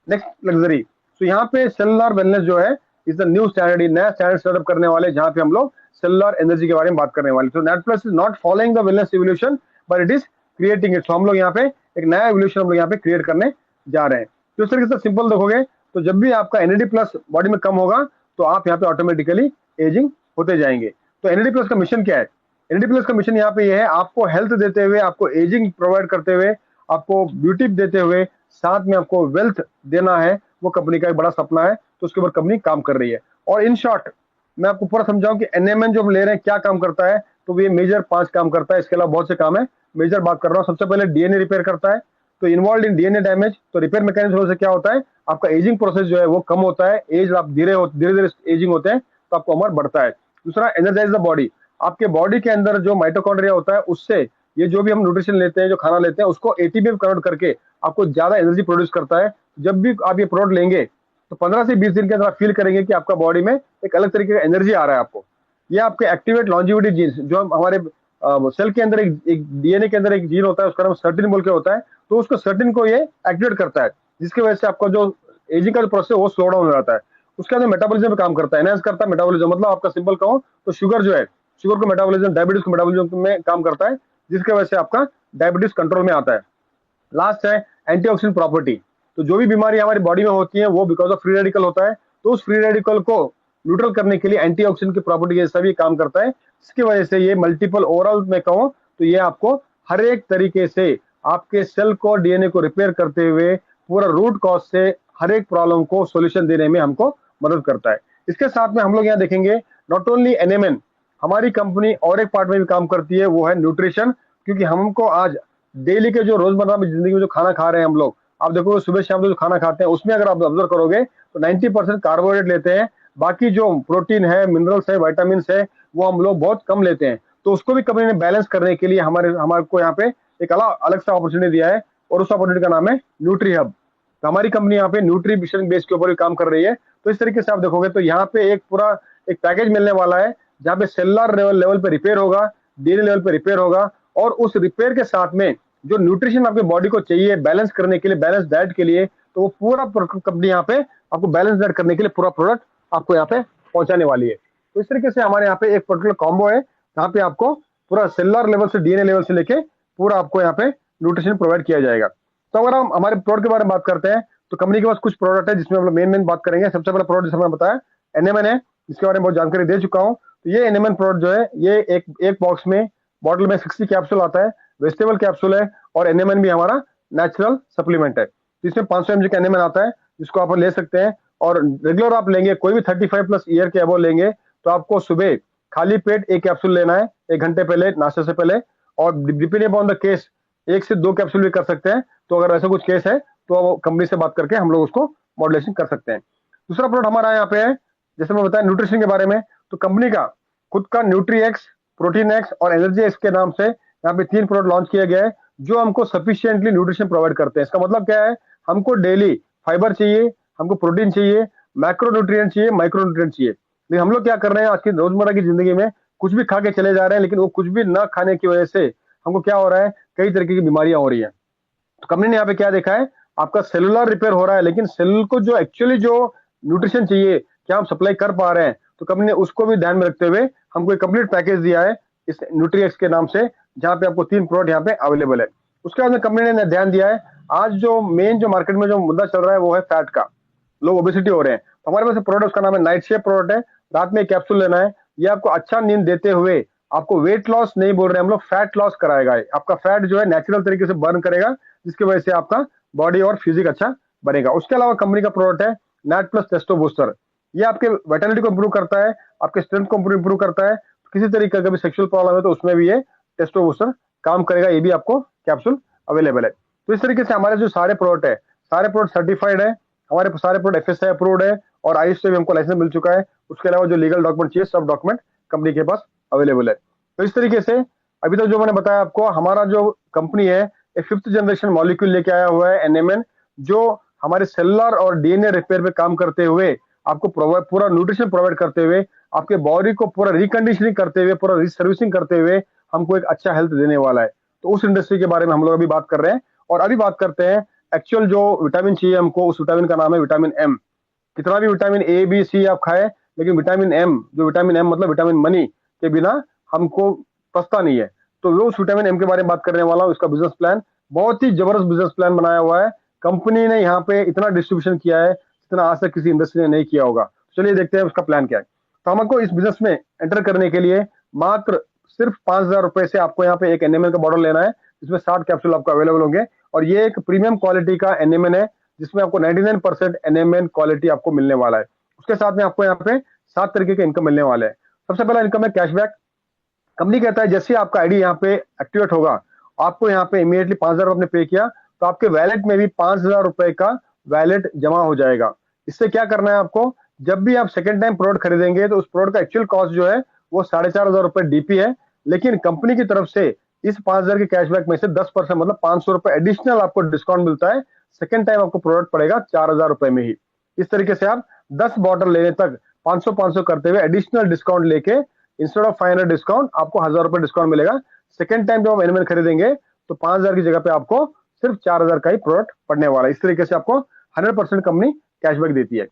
next luxury. तो यहाँ पे सेलुलर वेलनेस जो है इज द न्यू स्टैंडर्ड, नया स्टैंडर्ड सेटअप करने वाले, जहाँ पे हम लोग सेलुलर एनर्जी के बारे में बात करने वाले। तो Net Plus is not following the wellness evolution but it is creating it. तो हम लोग यहाँ पे एक नया इवोल्यूशन हम लोग यहाँ पे क्रिएट करने जा रहे हैं। तो इस तरीके से सिंपल देखोगे तो जब भी आपका एनएडी प्लस बॉडी में कम होगा तो आप यहाँ पे ऑटोमेटिकली एजिंग होते जाएंगे। तो एनएडी प्लस का मिशन क्या है, एनएडी प्लस का मिशन यहाँ पे ये है आपको हेल्थ देते हुए, आपको एजिंग प्रोवाइड करते हुए, आपको ब्यूटी देते हुए, साथ में आपको वेल्थ देना है, वो कंपनी का एक बड़ा सपना है। तो उसके ऊपर कंपनी काम कर रही है। और इन शॉर्ट मैं आपको पूरा समझाऊं कि एनएमएन जो हम ले रहे हैं क्या काम करता है, तो ये मेजर 5 काम करता है। इसके अलावा बहुत से काम है, मेजर बात कर रहा हूँ। सबसे पहले डीएनए रिपेयर करता है, तो इन्वॉल्व इन डीएनए डैमेज। तो रिपेयर मैकेनिज्म से क्या होता है, आपका एजिंग प्रोसेस जो है वो कम होता है, एज आप धीरे धीरे एजिंग होते हैं तो आपको उम्र बढ़ता है। दूसरा एनर्जाइज द बॉडी, आपके बॉडी के अंदर जो माइटोकॉन्ड्रिया होता है उससे ये जो भी हम न्यूट्रिशन लेते हैं, जो खाना लेते हैं, उसको एटीपी में कन्वर्ट करके आपको ज्यादा एनर्जी प्रोड्यूस करता है। जब भी आप ये प्रोडक्ट लेंगे तो 15 से 20 दिन के अंदर आप फील करेंगे कि आपका बॉडी में एक अलग तरीके का एनर्जी आ रहा है आपको। ये आपके एक्टिवेट लॉन्जिविटी जीन्स, जो हमारे सेल के अंदर एक डीएनए के अंदर एक जीन होता है, उसका नाम सर्टिन बोल के होता है, तो उसको सर्टिन को ये एक्टिवेट करता है, जिसकी वजह से आपका जो एजिंग का जो प्रोसेस है वो स्लो डाउन हो जाता है। उसके अंदर मेटाबॉलिज्म पे काम करता है, एनहांस करता है मेटाबॉलिज्म। मतलब आपका सिंपल कहूं तो शुगर जो है, शुगर को मेटाबॉलिज्म, डायबिटीज को मेटाबॉलिज्म में काम करता है, जिसकी वजह से आपका डायबिटीज कंट्रोल में आता है। लास्ट है एंटीऑक्सीडेंट प्रॉपर्टी। तो जो भी बीमारी हमारी बॉडी में होती है वो बिकॉज ऑफ फ्री रेडिकल होता है, तो उस फ्री रेडिकल को न्यूट्रल करने के लिए एंटीऑक्सीडेंट की प्रॉपर्टी के सभी काम करता है। इसकी वजह से ये मल्टीपल ओवरऑल में कहूं तो ये आपको हर एक तरीके से आपके सेल को, डीएनए को रिपेयर करते हुए पूरा रूट कॉज से हर एक प्रॉब्लम को सॉल्यूशन देने में हमको मदद करता है। इसके साथ में हम लोग यहाँ देखेंगे नॉट ओनली एनएमएन, हमारी कंपनी और एक पार्ट में भी काम करती है, वो है न्यूट्रिशन। क्योंकि हमको आज डेली के जो रोजमर्रा में जिंदगी में जो खाना खा रहे हैं हम लोग, आप देखो सुबह शाम जो खाना खाते हैं उसमें अगर आप ऑब्जर्व करोगे तो 90% कार्बोहाइड्रेट लेते हैं, बाकी जो प्रोटीन है, मिनरल्स है, वाइटामिन है, वो हम लोग बहुत कम लेते हैं। तो उसको भी कंपनी ने बैलेंस करने के लिए हमारे को यहाँ पे एक अलग सा अपॉर्चुनिटी दिया है, और उस अपॉर्चुनिटी का नाम है न्यूट्री हब। तो हमारी कंपनी यहाँ पे न्यूट्रिशन बेस के ऊपर भी काम कर रही है। तो इस तरीके से आप देखोगे तो यहाँ पे एक पूरा एक पैकेज मिलने वाला है, जहाँ पे सेलुलर लेवल पे रिपेयर होगा, डीएनए लेवल पे रिपेयर होगा, और उस रिपेयर के साथ में जो न्यूट्रिशन आपके बॉडी को चाहिए बैलेंस करने के लिए, बैलेंस डाइट के लिए, तो वो पूरा कंपनी यहाँ पे आपको बैलेंस डाइट करने के लिए पूरा प्रोडक्ट आपको यहाँ पे पहुंचाने वाली है। तो इस तरीके से हमारे यहाँ पे एक पर्टिकुलर कॉम्बो है, जहाँ पे आपको पूरा सेलुलर लेवल से डीएनए लेवल से लेके पूरा आपको यहाँ पे न्यूट्रिशन प्रोवाइड किया जाएगा। तो अगर हम हमारे प्रोडक्ट के बारे में बात करते हैं तो कंपनी के पास कुछ प्रोडक्ट है जिसमें हम लोग मेन बात करेंगे। सबसे पहला प्रोडक्ट जिसे मैंने बताया एनएमएन है, इसके बारे में बहुत जानकारी दे चुका हूँ। तो ये एनएमएन प्रोडक्ट जो है ये एक बॉक्स में, बॉटल में 60 कैप्सूल आता है, वेजिटेबल कैप्सूल है, और एनएमएन भी हमारा नेचुरल सप्लीमेंट है। इसमें 500 mg का एनएमएन आता है, जिसको आप ले सकते हैं। और रेगुलर आप लेंगे, कोई भी 35+ ईयर के अबव लेंगे तो आपको सुबह खाली पेट एक कैप्सूल लेना है 1 घंटे पहले, नाश्ते से पहले। और डिपेंडिंग अपॉन द केस 1 से 2 कैप्सूल भी कर सकते हैं। तो अगर ऐसा कुछ केस है तो कंपनी से बात करके हम लोग उसको मॉड्यूलेशन कर सकते हैं। दूसरा प्रोडक्ट हमारा यहाँ पे है, जैसे मैं बताया न्यूट्रिशन के बारे में, तो कंपनी का खुद का न्यूट्री एक्स, प्रोटीन एक्स और एनर्जी एक्स के नाम से यहाँ पे 3 प्रोडक्ट लॉन्च किया गया है, जो हमको सफिशिएंटली न्यूट्रिशन प्रोवाइड करते हैं। इसका मतलब क्या है, हमको डेली फाइबर चाहिए, हमको प्रोटीन चाहिए, मैक्रो न्यूट्रिएंट चाहिए, माइक्रो न्यूट्रिएंट चाहिए। लेकिन हम लोग क्या कर रहे हैं आज की रोजमर्रा की जिंदगी में, कुछ भी खा के चले जा रहे हैं, लेकिन वो कुछ भी न खाने की वजह से हमको क्या हो रहा है, कई तरीके की बीमारियां हो रही है। तो कंपनी ने यहाँ पे क्या देखा है, आपका सेलुलर रिपेयर हो रहा है, लेकिन सेलुलर को जो एक्चुअली जो न्यूट्रिशन चाहिए क्या हम सप्लाई कर पा रहे हैं, तो कंपनी ने उसको भी ध्यान में रखते हुए हमको एक कंप्लीट पैकेज दिया है इस न्यूट्रीएक्स के नाम से, जहाँ पे आपको 3 प्रोडक्ट यहाँ पे अवेलेबल है। उसके बाद में कंपनी ने ध्यान दिया है, आज जो मेन जो मार्केट में जो मुद्दा चल रहा है वो है फैट का, लोग ओबेसिटी हो रहे हैं। तो हमारे पास प्रोडक्ट का नाम है नाइट शेप प्रोडक्ट है, रात में कैप्सूल लेना है, ये आपको अच्छा नींद देते हुए आपको वेट लॉस नहीं बोल रहे हैं हम लोग, फैट लॉस कराएगा। आपका फैट जो है नेचुरल तरीके से बर्न करेगा, जिसकी वजह से आपका बॉडी और फिजिक अच्छा बनेगा। उसके अलावा कंपनी का प्रोडक्ट है नैट प्लस टेस्टो बूस्टर, ये आपके वाइटलिटी को इंप्रूव करता है, आपके स्ट्रेंथ को इंप्रूव करता है। किसी तरीके का भी सेक्सुअल प्रॉब्लम है तो उसमें भी ये टेस्टो बूस्टर काम करेगा, ये भी आपको कैप्सूल अवेलेबल है। तो इस तरीके से हमारे जो सारे प्रोडक्ट है, सारे प्रोडक्ट सर्टिफाइड है, हमारे सारे प्रोडक्ट FSI अप्रूव्ड है और आयुष से भी हमको लाइसेंस मिल चुका है। उसके अलावा जो लीगल डॉक्यूमेंट चाहिए सब डॉक्यूमेंट कंपनी के पास अवेलेबल है। तो इस तरीके से अभी तक जो मैंने बताया आपको, हमारा जो कंपनी है एक 5th जनरेशन मॉलिक्यूल लेके आया हुआ है NMN, जो हमारे सेलुलर और DNA रिपेयर पे काम करते हुए आपको पूरा न्यूट्रिशन प्रोवाइड करते हुए, आपके बॉडी को पूरा रिकंडीशनिंग करते हुए, पूरा रिसर्विसिंग करते हुए हमको एक अच्छा हेल्थ देने वाला है। तो उस इंडस्ट्री के बारे में हम लोग अभी बात कर रहे हैं। और अभी बात करते हैं एक्चुअल जो विटामिन चाहिए हमको, उस विटामिन का नाम है विटामिन M। कितना भी विटामिन A B C आप खाए, लेकिन विटामिन M, जो विटामिन M मतलब विटामिन मनी के बिना हमको पछता नहीं है। तो वो उस विटामिन M के बारे में बात करने वाला हूँ। इसका बिजनेस प्लान बहुत ही जबरदस्त बिजनेस प्लान बनाया हुआ है कंपनी ने, यहाँ पे इतना डिस्ट्रीब्यूशन किया है जितना आज तक किसी इंडस्ट्री ने नहीं किया होगा। चलिए देखते हैं उसका प्लान क्या है। तो हमको इस बिजनेस में एंटर करने के लिए मात्र सिर्फ 5,000 रुपए से आपको यहाँ पे एक NMN का बॉटल लेना है, जिसमें 60 कैप्सूल आपको अवेलेबल होंगे। और ये एक प्रीमियम क्वालिटी का NMN है, जिसमें आपको 99% NMN क्वालिटी आपको मिलने वाला है। उसके साथ में आपको यहाँ पे 7 तरीके के इनकम मिलने वाले हैं। सबसे पहला इनकम है कैशबैक। कंपनी कहता है जैसे आपका आईडी यहाँ पे एक्टिवेट होगा, आपको यहाँ पे इमीडिएटली 5,000 आपने पे किया तो आपके वैलेट में भी 5,000 रुपए का वैलेट जमा हो जाएगा। इससे क्या करना है आपको, जब भी आप सेकंड टाइम प्रोडक्ट खरीदेंगे तो उस प्रोडक्ट का एक्चुअल कॉस्ट जो है वो 4,500 रुपए DP है, लेकिन कंपनी की तरफ से इस 5,000 के कैशबैक में से 10% मतलब 500 रुपए एडिशनल आपको डिस्काउंट मिलता है। सेकंड टाइम आपको प्रोडक्ट पड़ेगा 4,000 रुपए में ही। इस तरीके से आप 10 बॉटल लेने तक 500 करते हुए एडिशनल डिस्काउंट लेके इंस्टेड ऑफ 500 डिस्काउंट आपको 1,000 रुपए डिस्काउंट मिलेगा। सेकंड टाइम जब आप NMN खरीदेंगे तो 5,000 की जगह पे आपको सिर्फ 4,000 का ही प्रोडक्ट पड़ने वाला है। इस तरीके से आपको 100% कंपनी कैशबैक देती है।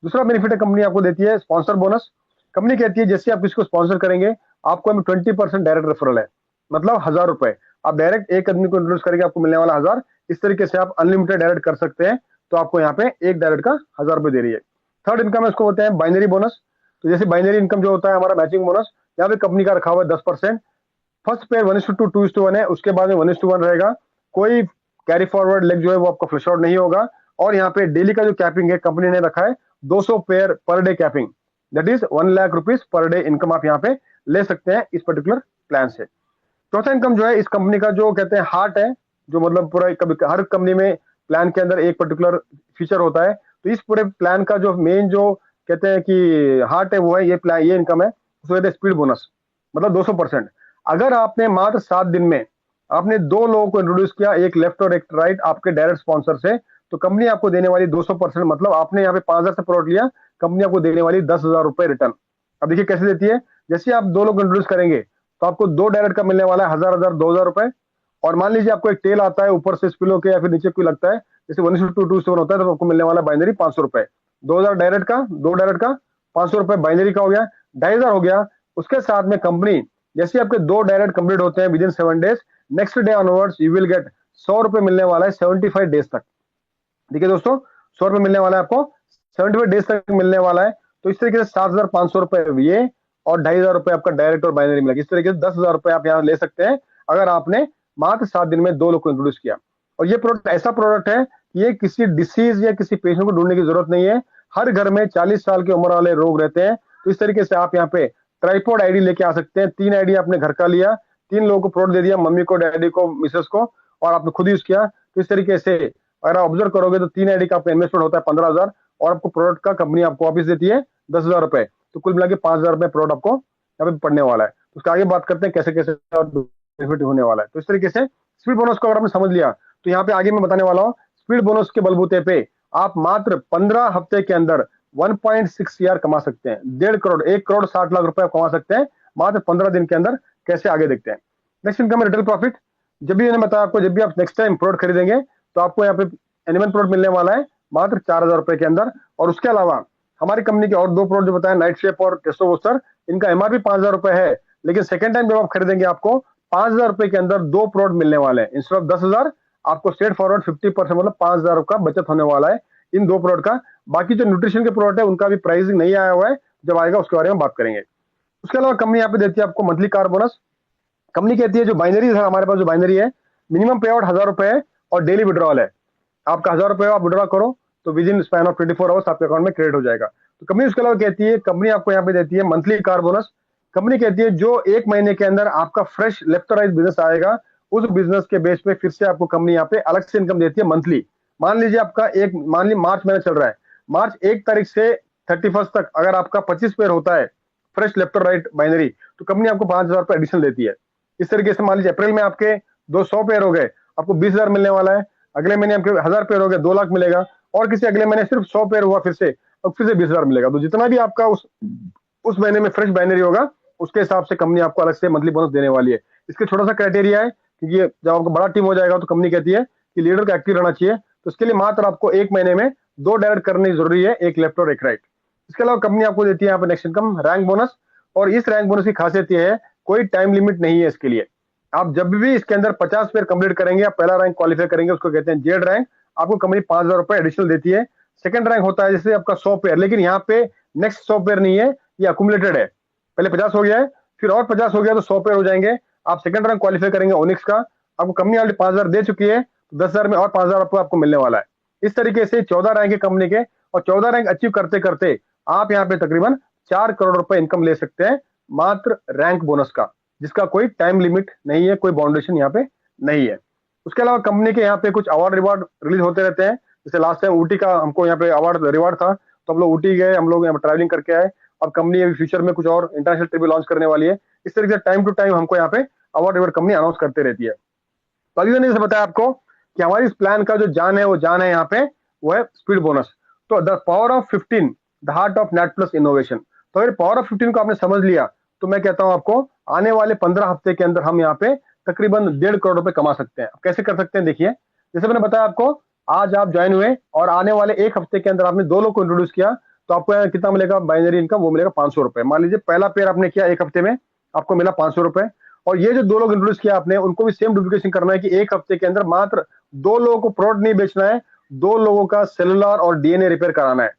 दूसरा बेनिफिट है कंपनी आपको देती है स्पॉन्सर बोनस। कंपनी कहती है जैसे आप किसको स्पॉन्सर करेंगे आपको 20% डायरेक्ट रेफरल है, मतलब 1,000 रुपए आप डायरेक्ट एक आदमी को इंट्रोड्यूस करेंगे आपको मिलने वाला 1,000। इस तरीके से आप अनलिमिटेड डायरेक्ट कर सकते हैं, तो आपको यहाँ पे एक डायरेक्ट का 1,000 रुपए दे रही है। थर्ड इनकम है, उसको बोलते हैं बाइनरी बोनस। तो जैसे बाइनरी इनकम जो होता है हमारा मैचिंग बोनस, यहाँ पे कंपनी का रखा हुआ है 10%। फर्स्ट पेयर 1:2 2:1 है, उसके बाद में 1:1 रहेगा। कोई कैरी फॉरवर्ड लेग जो है वो आपका फ्लश आउट नहीं होगा। और यहाँ पे डेली का जो कैपिंग है कंपनी ने रखा है 200 pair per day capping, that is 1 lakh rupees per day income आप यहाँ पे ले सकते हैं इस पर्टिकुलर प्लान से। चौथा इनकम जो है इस कंपनी का जो कहते हैं हार्ट है, जो मतलब पूरा हर कंपनी में प्लान के अंदर एक पर्टिकुलर फीचर होता है, तो इस पूरे प्लान का जो मेन जो कहते हैं कि हार्ट है वो है ये प्लान, ये इनकम है, उसको कहते हैं स्पीड बोनस, मतलब 200%। अगर आपने मात्र 7 दिन में आपने 2 लोगों को इंट्रोड्यूस किया, एक लेफ्ट और एक राइट आपके डायरेक्ट स्पॉन्सर से, तो कंपनी आपको देने वाली 200%, मतलब आपने यहाँ पे 5,000 से प्रोडक्ट लिया, कंपनी आपको देने वाली 10,000 रुपए रिटर्न। अब देखिए कैसे देती है, जैसे आप 2 लोग इंट्रोड्यूस करेंगे तो आपको 2 डायरेक्ट का मिलने वाला है 1,000 2,000 रुपए। और मान लीजिए आपको एक टेल आता है ऊपर से स्पिलो के या फिर नीचे कोई लगता है, जैसे 1:2 2:1 होता है, तो आपको मिलने वाला बाइनरी 500 रुपए। 2,000 डायरेक्ट का, 2 डायरेक्ट का, 500 रुपए बाइनरी का हो गया, 2,500 हो गया। उसके साथ में कंपनी जैसे आपके 2 डायरेक्ट कंप्लीट होते हैं with in 7 days, next day onwards you will get 100 रुपए मिलने वाला है 75 डेज तक। देखिए दोस्तों 100 रुपए मिलने वाला है आपको 75 डेज तक मिलने वाला है। तो इस तरीके से 7,500 रुपए ये और 2,500 रुपए आपका डायरेक्ट और बाइनरी मिलेगा। इस तरीके से 10,000 रुपए आप यहाँ ले सकते हैं अगर आपने मात्र 7 दिन में 2 लोग को इंट्रोड्यूस किया। और ये प्रोडक्ट ऐसा प्रोडक्ट है कि ये किसी डिसीज या किसी पेशेंट को ढूंढने की जरूरत नहीं है। हर घर में 40 साल की उम्र वाले रोग रहते हैं, तो इस तरीके से आप यहाँ पे ट्राइपॉड आईडी लेके आ सकते हैं। 3 आईडी आपने घर का लिया, 3 लोगों को प्रोडक्ट दे दिया, मम्मी को, डैडी को, मिसेस को, और आपने खुद यूज किया। तो इस तरीके से अगर आप ऑब्जर्व करोगे तो 3 आईडी का आपका इन्वेस्टमेंट होता है 15,000 और आपको प्रोडक्ट का कंपनी आपको वापस देती है 10,000 रुपए। तो कुल मिला के 5,000 रुपए प्रोडक्ट आपको यहाँ पे पड़ने वाला है। तो उसका आगे बात करते हैं कैसे कैसे बेनिफिट होने वाला है। तो इस तरीके से स्पीड बोनस को अगर आपने समझ लिया तो यहाँ पे आगे मैं बताने वाला हूँ स्पीड बोनस के बलबूते पे आप मात्र 15 हफ्ते के अंदर 1.6 CR कमा सकते हैं, 1.5 करोड़, 1,60,00,000 रुपए आप कमा सकते हैं मात्र 15 दिन के अंदर। कैसे, आगे देखते हैं। नेक्स्ट इनकम है रिटेल प्रॉफिट। जब भी मैंने बताया आपको, जब भी आप नेक्स्ट टाइम प्रोडक्ट खरीदेंगे तो आपको यहाँ पे एनिमल प्रोडक्ट मिलने वाला है मात्र 4,000 रुपए के अंदर। और उसके अलावा हमारी कंपनी के और दो प्रोडक्ट जो बताया, नाइट शेप और टेस्टो बूस्टर, इनका एमआरपी 5,000 रुपए है, लेकिन सेकंड टाइम जब आप खरीदेंगे आपको 5,000 रुपए के अंदर दो प्रोडक्ट मिलने वाले हैं। इंस्टेड ऑफ 10,000 आपको स्ट्रेट फॉरवर्ड 50%, मतलब 5,000 का बचत होने वाला है इन दो प्रोडक्ट का। बाकी जो न्यूट्रिशन के प्रोडक्ट है उनका भी प्राइसिंग नहीं आया हुआ है, जब आएगा उसके बारे में बात करेंगे। उसके अलावा कंपनी यहाँ पे देती है आपको मंथली कार बोनस। कंपनी कहती है जो बाइनरी है हमारे पास, जो बाइनरी है, मिनिमम पे आउट 1,000 रुपए है और डेली विड्रॉल है। आपका 1,000 रुपए आप विड्रॉ करो तो with in span of 24 hours आपके अकाउंट में क्रेडिट हो जाएगा। तो कंपनी उसके अलावा कहती है, कंपनी आपको यहाँ पे देती है मंथली कार बोनस। कंपनी कहती है जो 1 महीने के अंदर आपका फ्रेश लेफ्टराइज बिजनेस आएगा, उस बिजनेस के बेस पे फिर से आपको कंपनी यहाँ पे अलग से इनकम देती है मंथली। मान लीजिए आपका मान लीजिए मार्च महीना चल रहा है, मार्च 1 तारीख से 31 तक अगर आपका 25 पेयर होता है फ्रेश लेफ्ट और राइट बाइनरी, तो कंपनी आपको 5,000 रुपए एडिशनल देती है। इस तरीके से मान लीजिए अप्रैल में आपके 200 पेयर हो गए, आपको 20,000 मिलने वाला है। अगले महीने आपके 1,000 पेयर हो गए, 2 लाख मिलेगा। और किसी अगले महीने सिर्फ 100 पेयर हुआ फिर से, अब फिर से 20,000 मिलेगा। तो जितना भी आपका उस महीने में फ्रेश बाइनरी होगा, उसके हिसाब से कंपनी आपको अलग से मंथली बोनस देने वाली है। इसके छोटा सा क्राइटेरिया है, क्योंकि जब आपको बड़ा टीम हो जाएगा तो कंपनी कहती है कि लीडर का एक्टिव रहना चाहिए। तो इसके लिए मात्र आपको 1 महीने में 2 डायरेक्ट करनी जरूरी है, एक लेफ्ट और एक राइट। इसके अलावा कंपनी आपको देती है यहाँ पे नेक्स्ट इनकम रैंक बोनस। और इस रैंक बोनस की खासियत यह है, कोई टाइम लिमिट नहीं है इसके लिए। आप जब भी इसके अंदर 50 पेयर कंप्लीट करेंगे, आप पहला रैंक क्वालिफाई करेंगे, उसको कहते हैं जेड रैंक, आपको कंपनी 5,000 रुपए एडिशनल देती है। सेकंड रैंक होता है जैसे आपका 100 पेयर, लेकिन यहाँ पे नेक्स्ट 100 पेयर नहीं है, ये अकुमुलेटेड है। पहले 50 हो गया है, फिर और 50 हो गया तो 100 पेयर हो जाएंगे। आप सेकंड रैंक क्वालिफाई करेंगे ओनिक्स का, आपको कंपनी ऑलरेडी 5,000 दे चुकी है, तो 10,000 में और 5,000 रुपए आपको मिलने वाला है। इस तरीके से 14 रैंक है कंपनी के, और 14 रैंक अचीव करते करते आप यहाँ पे तकरीबन 4 करोड़ रुपए इनकम ले सकते हैं मात्र रैंक बोनस का, जिसका कोई टाइम लिमिट नहीं है, कोई बाउंडेशन यहाँ पे नहीं है। उसके अलावा कंपनी के यहाँ पे कुछ अवार्ड रिवार्ड रिलीज होते रहते हैं। जैसे लास्ट टाइम ऊटी का हमको यहाँ पे अवार्ड रिवार्ड था, तो हम लोग ऊटी गए, हम लोग यहाँ पे ट्रैवलिंग करके आए। अब कंपनी अभी फ्यूचर में कुछ और इंटरनेशनल ट्रिप भी लॉन्च करने वाली है। इस तरीके से टाइम टू टाइम हमको यहाँ पे अवार्ड रिवार्ड कंपनी अनाउंस करते रहती है। तो अभी मैंने जैसे बताया आपको कि हमारी इस प्लान का जो जान है, वो जान है यहाँ पे, वो है स्पीड बोनस। तो the power of 15, the heart of net plus innovation. तो अगर पावर ऑफ 15 को आपने समझ लिया, तो मैं कहता हूं आपको आने वाले 15 हफ्ते के अंदर हम यहाँ पे तकरीबन 1.5 करोड़ रुपए कमा सकते हैं। कैसे कर सकते हैं देखिए, जैसे मैंने बताया आपको, आज आप ज्वाइन हुए और आने वाले 1 हफ्ते के अंदर आपने 2 लोग को इंट्रोड्यूस किया, तो आपको यहाँ कितना मिलेगा बाइनरी इनकम, वो मिलेगा 500 रुपए। मान लीजिए पहला पेयर आपने किया 1 हफ्ते में, आपको मिला 500 रुपए। और ये जो 2 लोग इंट्रोड्यूस किया आपने, उनको भी सेम डुप्लीकेशन करना है कि 1 हफ्ते के अंदर मात्र 2 लोगों को प्रोडक्ट नहीं बेचना है, 2 लोगों का सेलुलर और डीएनए रिपेयर कराना है।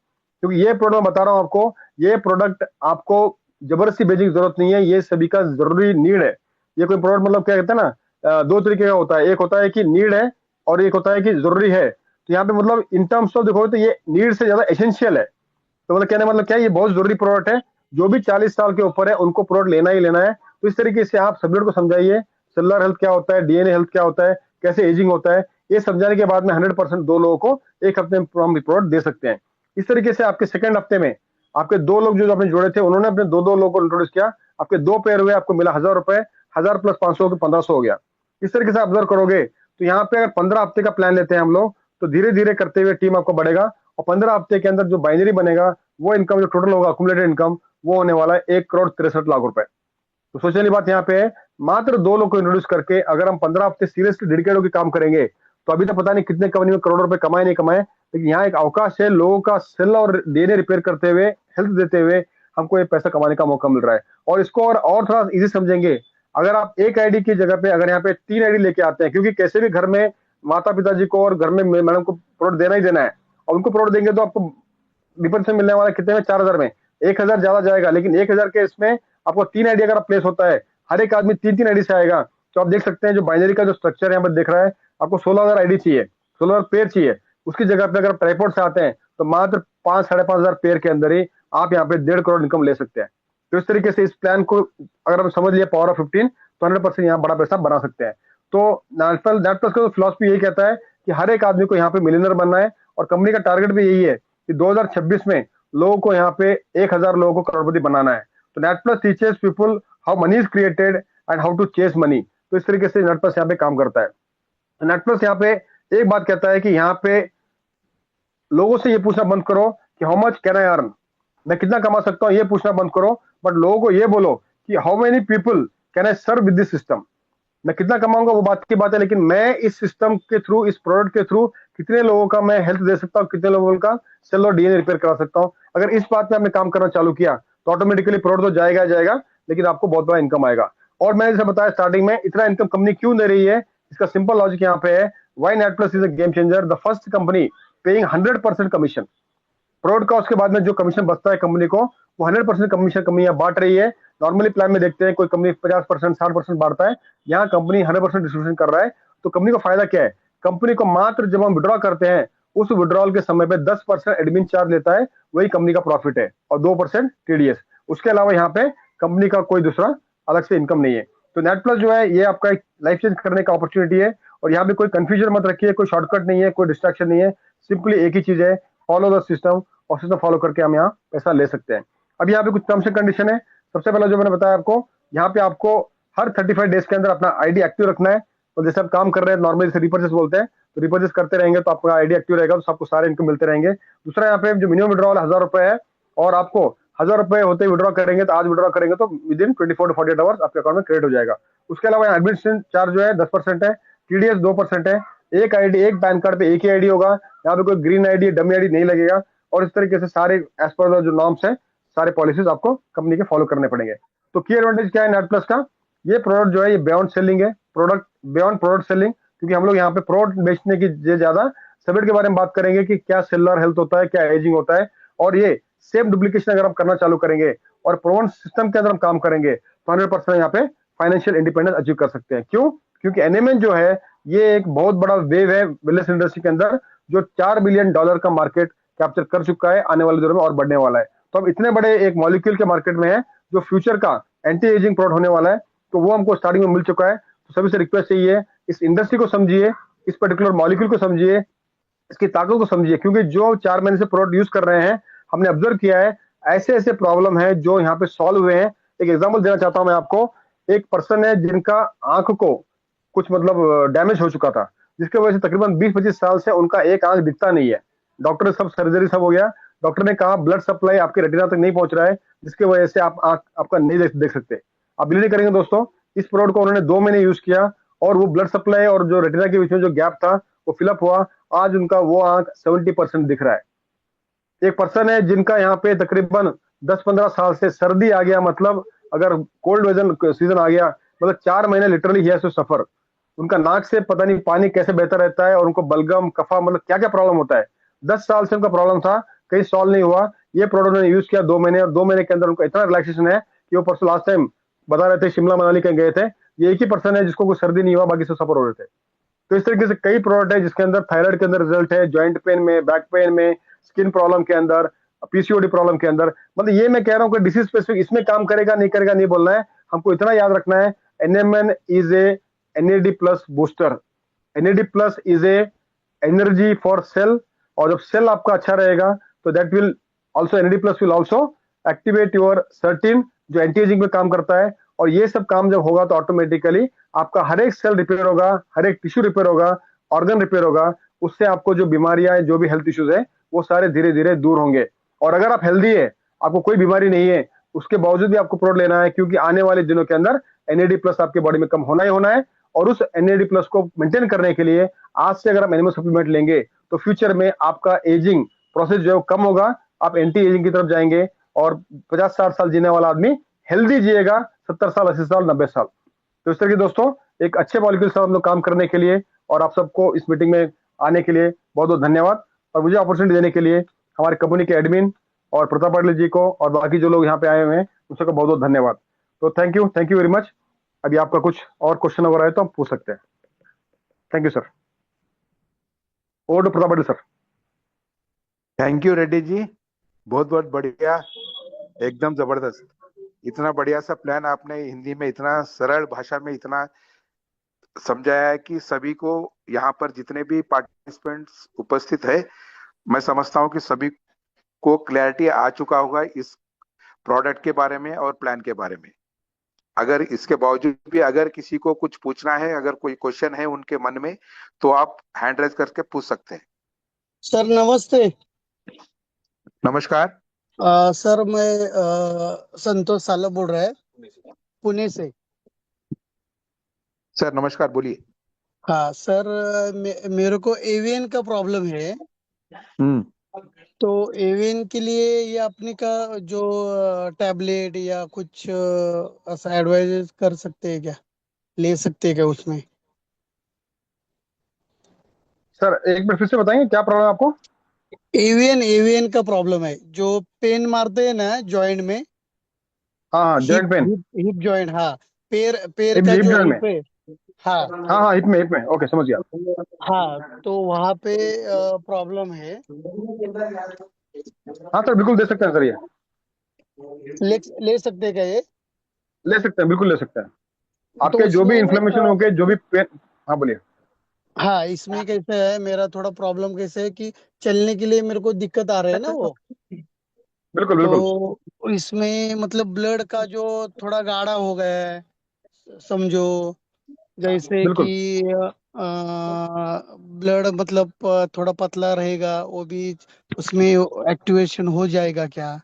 क्योंकि ये प्रोडक्ट मैं बता रहा हूं आपको, ये प्रोडक्ट आपको जबरदस्ती बेचने की जरूरत नहीं है, ये सभी का जरूरी नीड है। ये कोई प्रोडक्ट मतलब क्या कहते हैं ना, 2 तरीके का होता है, एक होता है कि नीड है और एक होता है कि जरूरी है। तो यहाँ पे मतलब इन टर्म्स ऑफ देखो तो ये नीड से ज्यादा एसेंशियल है। तो मतलब कहने मतलब क्या है, ये बहुत जरूरी प्रोडक्ट है। जो भी 40 साल के ऊपर है उनको प्रोडक्ट लेना ही लेना है। तो इस तरीके से आप सभी को समझाइए सेलुलर हेल्थ क्या होता है, डीएनए हेल्थ क्या होता है, कैसे एजिंग होता है। ये समझाने के बाद में 100% 2 लोगों को 1 हफ्ते में हम प्रोडक्ट दे सकते हैं। इस तरीके से आपके सेकंड हफ्ते में आपके 2 लोग जो आपने जोड़े थे, उन्होंने अपने 2 लोगों को इंट्रोड्यूस किया, आपके 2 पेयर हुए, आपको मिला 1,000 रुपए, 1,000 प्लस 500 1500 हो गया। इस तरीके से ऑब्जर्व करोगे तो यहाँ पे अगर 15 हफ्ते का प्लान लेते हैं हम लोग, तो धीरे धीरे करते हुए टीम आपको बढ़ेगा, और 15 हफ्ते के अंदर जो बाइनरी बनेगा, वो इनकम जो टोटल होगा अकुमुलेटेड इनकम, वो होने वाला है 1,63,00,000 रुपए। तो सोचने वाली बात यहाँ पे है, मात्र 2 लोग को इंट्रोड्यूस करके अगर हम 15 हफ्ते सीरियसली डेडिकेट होकर काम करेंगे, तो अभी तक पता नहीं कितने कंपनी में करोड़ों रुपए कमाए नहीं कमाए, लेकिन यहाँ एक अवकाश है, लोगों का सेल और डीएनए रिपेयर करते हुए, हेल्थ देते हुए हमको ये पैसा कमाने का मौका मिल रहा है। और इसको और थोड़ा इजी समझेंगे, अगर आप एक आईडी की जगह पे अगर यहाँ पे 3 आईडी लेके आते हैं, क्योंकि कैसे भी घर में माता पिताजी को और घर में मैडम को प्रोडक्ट देना ही देना है, और उनको प्रोडक्ट देंगे तो आपको डिफेंस से मिलने वाला कितने में, 4,000 में, 1,000 ज्यादा जाएगा, लेकिन 1,000 के इसमें आपको 3 आईडी अगर प्लेस होता है, हर एक आदमी 3-3 आईडी से आएगा, तो आप देख सकते हैं जो बाइनरी का जो स्ट्रक्चर यहाँ पर देख रहा है, आपको 16,000 आईडी चाहिए, 16,000 पेयर चाहिए। उसकी जगह पे अगर ट्राइपॉड से आते हैं तो मात्र 5-5,500 पेयर के अंदर ही आप यहाँ पे 1.5 करोड़ इनकम ले सकते हैं। तो इस तरीके से इस प्लान को अगर हम समझ लिया पावर ऑफ 15, तो 100% यहाँ बड़ा पैसा बना सकते हैं। तो नेट प्लस का फिलॉसफी यही कहता है कि हर एक आदमी को यहाँ पे मिलियनर बनना है, और कंपनी का टारगेट भी यही है कि 2026 में लोगों को यहाँ पे 1,000 लोगों को करोड़पति बनाना है। तो Net Plus teachers people how money is created and how to chase money. तो इस तरीके से नेट प्लस यहाँ पे काम करता है। नेट प्लस यहाँ पे एक बात कहता है कि यहाँ पे लोगों से ये पूछना बंद करो कि how much can I earn, मैं कितना कमा सकता हूँ, ये पूछना बंद करो। बट लोगों को ये बोलो कि how many people can I serve with this system. मैं कितना कमाऊंगा वो बात की बात है, लेकिन मैं इस सिस्टम के थ्रू, इस प्रोडक्ट के थ्रू कितने लोगों का मैं हेल्थ दे सकता हूँ, कितने लोगों का सेल और डीएनए रिपेयर करा सकता हूँ। अगर इस बात पे आपने काम करना चालू किया तो ऑटोमेटिकली प्रोडक्ट तो जाएगा ही जाएगा, लेकिन आपको बहुत बड़ा इनकम आएगा। और मैंने जैसे बताया स्टार्टिंग में, इतना इनकम कंपनी क्यों दे रही है, इसका सिंपल लॉजिक यहाँ पे है। Why Net Plus is a game changer, the first company paying 100% commission. Product का उसके बाद में जो कमीशन बचता है कंपनी को, वो 100% कमीशन कंपनी बांट रही है। नॉर्मली प्लान में देखते हैं कोई कंपनी 50%, 60% बांटता है, यहाँ कंपनी 100% डिस्ट्रीब्यूशन कर रहा है। तो कंपनी को फायदा क्या है, कंपनी को मात्र जब हम विड्रॉ करते हैं उस विड्रॉल के समय पे 10% एडमिन चार्ज लेता है, वही कंपनी का प्रॉफिट है, और 2% टीडीएस। उसके अलावा यहाँ पे कंपनी का कोई दूसरा अलग से इनकम नहीं है। तो नेट प्लस जो है ये आपका एक लाइफ चेंज करने का अपॉर्चुनिटी है। और यहाँ पे कोई कंफ्यूजन मत रखिए, कोई शॉर्टकट नहीं है, कोई डिस्ट्रैक्शन नहीं है, सिंपली एक ही चीज है, फॉलो द सिस्टम, और सिस्टम फॉलो करके हम यहाँ पैसा ले सकते हैं। अब यहाँ पे कुछ टर्म्स एंड कंडीशन है। सबसे पहला जो मैंने बताया आपको, यहाँ पे आपको हर 35 डेज के अंदर अपना आईडी एक्टिव रखना है। तो जैसे आप काम कर रहे हैं नॉर्मली, जैसे रिपर्चेस बोलते हैं, तो रिपर्चेस करते रहेंगे तो आपका आईडी एक्टिव रहेगा, तो आपको सारे इनकम मिलते रहेंगे। दूसरा यहाँ पे जो मिनिमम विड्रॉल 1000 रुपए है, और आपको 1000 रुपए होते ही विड्रॉ करेंगे, तो आज विड्रॉ करेंगे तो विद इन 24 to 48 आवर्स आपके अकाउंट में क्रेडिट हो जाएगा। उसके अलावा एडमिनिस्ट्रेशन चार्ज जो है 10% है, टीडीएस 2% है। एक आईडी, एक पैन कार्ड पे एक ही आईडी होगा, यहाँ पे कोई ग्रीन आईडी, डमी आईडी नहीं लगेगा। और इस तरीके से सारे एज पर जो नॉर्म्स है, सारे पॉलिसीज आपको कंपनी के फॉलो करने पड़ेंगे। तो की एडवांटेज क्या है नेट प्लस का, ये प्रोडक्ट जो है ये बियॉन्ड सेलिंग है, प्रोडक्ट बियॉन्ड प्रोडक्ट सेलिंग। क्योंकि हम लोग यहाँ पे प्रोडक्ट बेचने की ज्यादा सब्जेक्ट के बारे में बात करेंगे कि क्या सेलर हेल्थ होता है, क्या एजिंग होता है। और ये सेम डुप्लीकेशन अगर हम करना चालू करेंगे और प्रोवन सिस्टम के अंदर हम काम करेंगे तो 100% यहाँ पे फाइनेंशियल इंडिपेंडेंस अचीव कर सकते हैं। क्यों? क्योंकि एनएमएन जो है ये एक बहुत बड़ा वेव है वेलनेस इंडस्ट्री के अंदर, जो $4 बिलियन का मार्केट कैप्चर कर चुका है, आने वाले दिनों में और बढ़ने वाला है। तो अब इतने बड़े एक मॉलिक्यूल के मार्केट में है जो फ्यूचर का एंटी एजिंग प्रोडक्ट होने वाला है, तो वो हमको स्टार्टिंग में मिल चुका है। तो सभी से रिक्वेस्ट यही है, इस इंडस्ट्री को समझिए, इस पर्टिकुलर मॉलिक्यूल को समझिए, इसकी ताकत को समझिए। क्योंकि जो 4 महीने से प्रोडक्ट यूज कर रहे हैं, हमने ऑब्जर्व किया है ऐसे ऐसे प्रॉब्लम है जो यहाँ पे सॉल्व हुए हैं। एक एग्जांपल देना चाहता हूं मैं आपको। एक पर्सन है जिनका आंख को कुछ मतलब डैमेज हो चुका था, जिसकी वजह से तकरीबन 20-25 साल से उनका एक आंख दिखता नहीं है। डॉक्टर सब सर्जरी सब हो गया, डॉक्टर ने कहा ब्लड सप्लाई आपके रेटिना तक नहीं पहुंच रहा है, जिसकी वजह से आप आंख आपका नहीं देख सकते। आप बिलीव नहीं करेंगे दोस्तों, इस प्रोडक्ट को उन्होंने 2 महीने यूज किया और वो ब्लड सप्लाई और जो रेटिना के बीच में जो गैप था वो फिलअप हुआ। आज उनका वो आंख 70% दिख रहा है। एक पर्सन है जिनका यहाँ पे तकरीबन 10-15 साल से सर्दी आ गया, मतलब अगर कोल्ड वेजन सीजन आ गया, मतलब 4 महीने literally he has to suffer. उनका नाक से पता नहीं पानी कैसे बहता रहता है, और उनको बलगम, कफा, मतलब क्या क्या प्रॉब्लम होता है। 10 साल से उनका प्रॉब्लम था, कहीं सॉल्व नहीं हुआ। ये प्रोडक्ट उन्होंने यूज किया 2 महीने, और 2 महीने के अंदर उनको इतना रिलैक्सेशन है कि वो परसों लास्ट टाइम बता रहे थे शिमला मनाली कहीं गए थे। ये एक ही पर्सन है जिसको कोई सर्दी नहीं हुआ, बाकी सब सफर हो रहे थे। तो इस तरीके से कई प्रोडक्ट है जिसके अंदर थायराइड के अंदर रिजल्ट है, ज्वाइंट पेन में, बैक पेन में, स्किन प्रॉब्लम के अंदर, पीसीओडी प्रॉब्लम के अंदर। मतलब ये मैं कह रहा हूँ कि डिसीज स्पेसिफिक इसमें काम करेगा नहीं करेगा नहीं बोलना है, हमको इतना याद रखना है, NMN is a NAD plus booster. NAD plus is a energy for sale, और जब सेल आपका अच्छा रहेगा तो that will also, NAD plus will also activate your certain, जो एंटी एजिंग में काम करता है। और ये सब काम जब होगा तो ऑटोमेटिकली आपका हर एक सेल रिपेयर होगा, हर एक टिश्यू रिपेयर होगा, ऑर्गन रिपेयर होगा। उससे आपको जो बीमारियां, जो भी हेल्थ इश्यूज है, वो सारे धीरे धीरे दूर होंगे। और अगर आप हेल्दी है, आपको कोई बीमारी नहीं है, उसके बावजूद भी आपको प्रोडक्ट लेना है, क्योंकि आने वाले दिनों के अंदर एनएडी प्लस आपके बॉडी में कम होना ही होना है। और उस एनएडी प्लस को मेंटेन करने के लिए आज से अगर आप एनिमल सप्लीमेंट लेंगे तो फ्यूचर में आपका एजिंग प्रोसेस जो है वो कम होगा, आप एंटी एजिंग की तरफ जाएंगे, और 50-60 साल जीने वाला आदमी हेल्दी जिएगा, 70 साल, 80 साल, 90 साल। तो इस तरह के दोस्तों एक अच्छे मॉलिक्यूल से हम लोग काम करने के लिए, और आप सबको इस मीटिंग में आने के लिए बहुत बहुत धन्यवाद। और मुझे अपॉर्चुनिटी देने के लिए हमारे कंपनी के एडमिन और प्रताप पाटिल जी को और बाकी जो लोग यहाँ पे आए हुए हैं उन सबका बहुत बहुत धन्यवाद। तो थैंक यू वेरी मच। अभी आपका कुछ और क्वेश्चन वगैरह है तो हम पूछ सकते हैं। Thank you sir. Over to Pratap Patil sir. Thank you Reddy ji, बहुत बहुत बढ़िया, एकदम जबरदस्त। इतना बढ़िया सा प्लान आपने हिंदी में इतना सरल भाषा में इतना समझाया है कि सभी को, यहाँ पर जितने भी पार्टिसिपेंट्स उपस्थित है, मैं समझता हूँ कि सभी को क्लैरिटी आ चुका होगा इस प्रोडक्ट के बारे में और प्लान के बारे में। अगर इसके बावजूद भी अगर किसी को कुछ पूछना है, अगर कोई क्वेश्चन है उनके मन में, तो आप हैंड रेज करके पूछ सकते हैं। सर नमस्ते। नमस्कार। सर मैं संतोष साला बोल रहा है पुणे से। सर नमस्कार, बोलिए। हाँ सर, मेरे को एवियन का प्रॉब्लम है। हम्म। तो एवियन के लिए ये अपने का जो टैबलेट या कुछ ऐसा एडवाइस कर सकते हैं क्या, ले सकते हैं क्या उसमें? सर एक बार फिर से बताएंगे क्या प्रॉब्लम है आपको? एवियन एवियन का प्रॉब्लम है, जो पेन मारते हैं ना जॉइंट में। हाँ हाँ, hip joint pain. Hip hip joint, हाँ। पैर पैर हिप का हिप जो जॉइंट में। हिप है। हाँ। हाँ हाँ, हिप में ओके, समझ गया। हाँ, तो वहाँ पे प्रॉब्लम है। हाँ सर, बिल्कुल दे सकते हैं सर ये। ले ले सकते हैं क्या ये? ले सकते हैं, बिल्कुल ले सकते हैं। तो आपके जो भी उसमें इन्फ्लेमेशन हो गए, जो भी पेन। हाँ बोलिए। हाँ, इसमें कैसे है, मेरा थोड़ा प्रॉब्लम कैसे है कि चलने के लिए मेरे को दिक्कत आ रहा है ना वो। बिल्कुल बिल्कुल। तो इसमें मतलब ब्लड का जो थोड़ा गाढ़ा हो गया है, समझो। जैसे कि बिल्कुल ब्लड मतलब थोड़ा पतला रहेगा वो भी, उसमें एक्टिवेशन हो जाएगा क्या?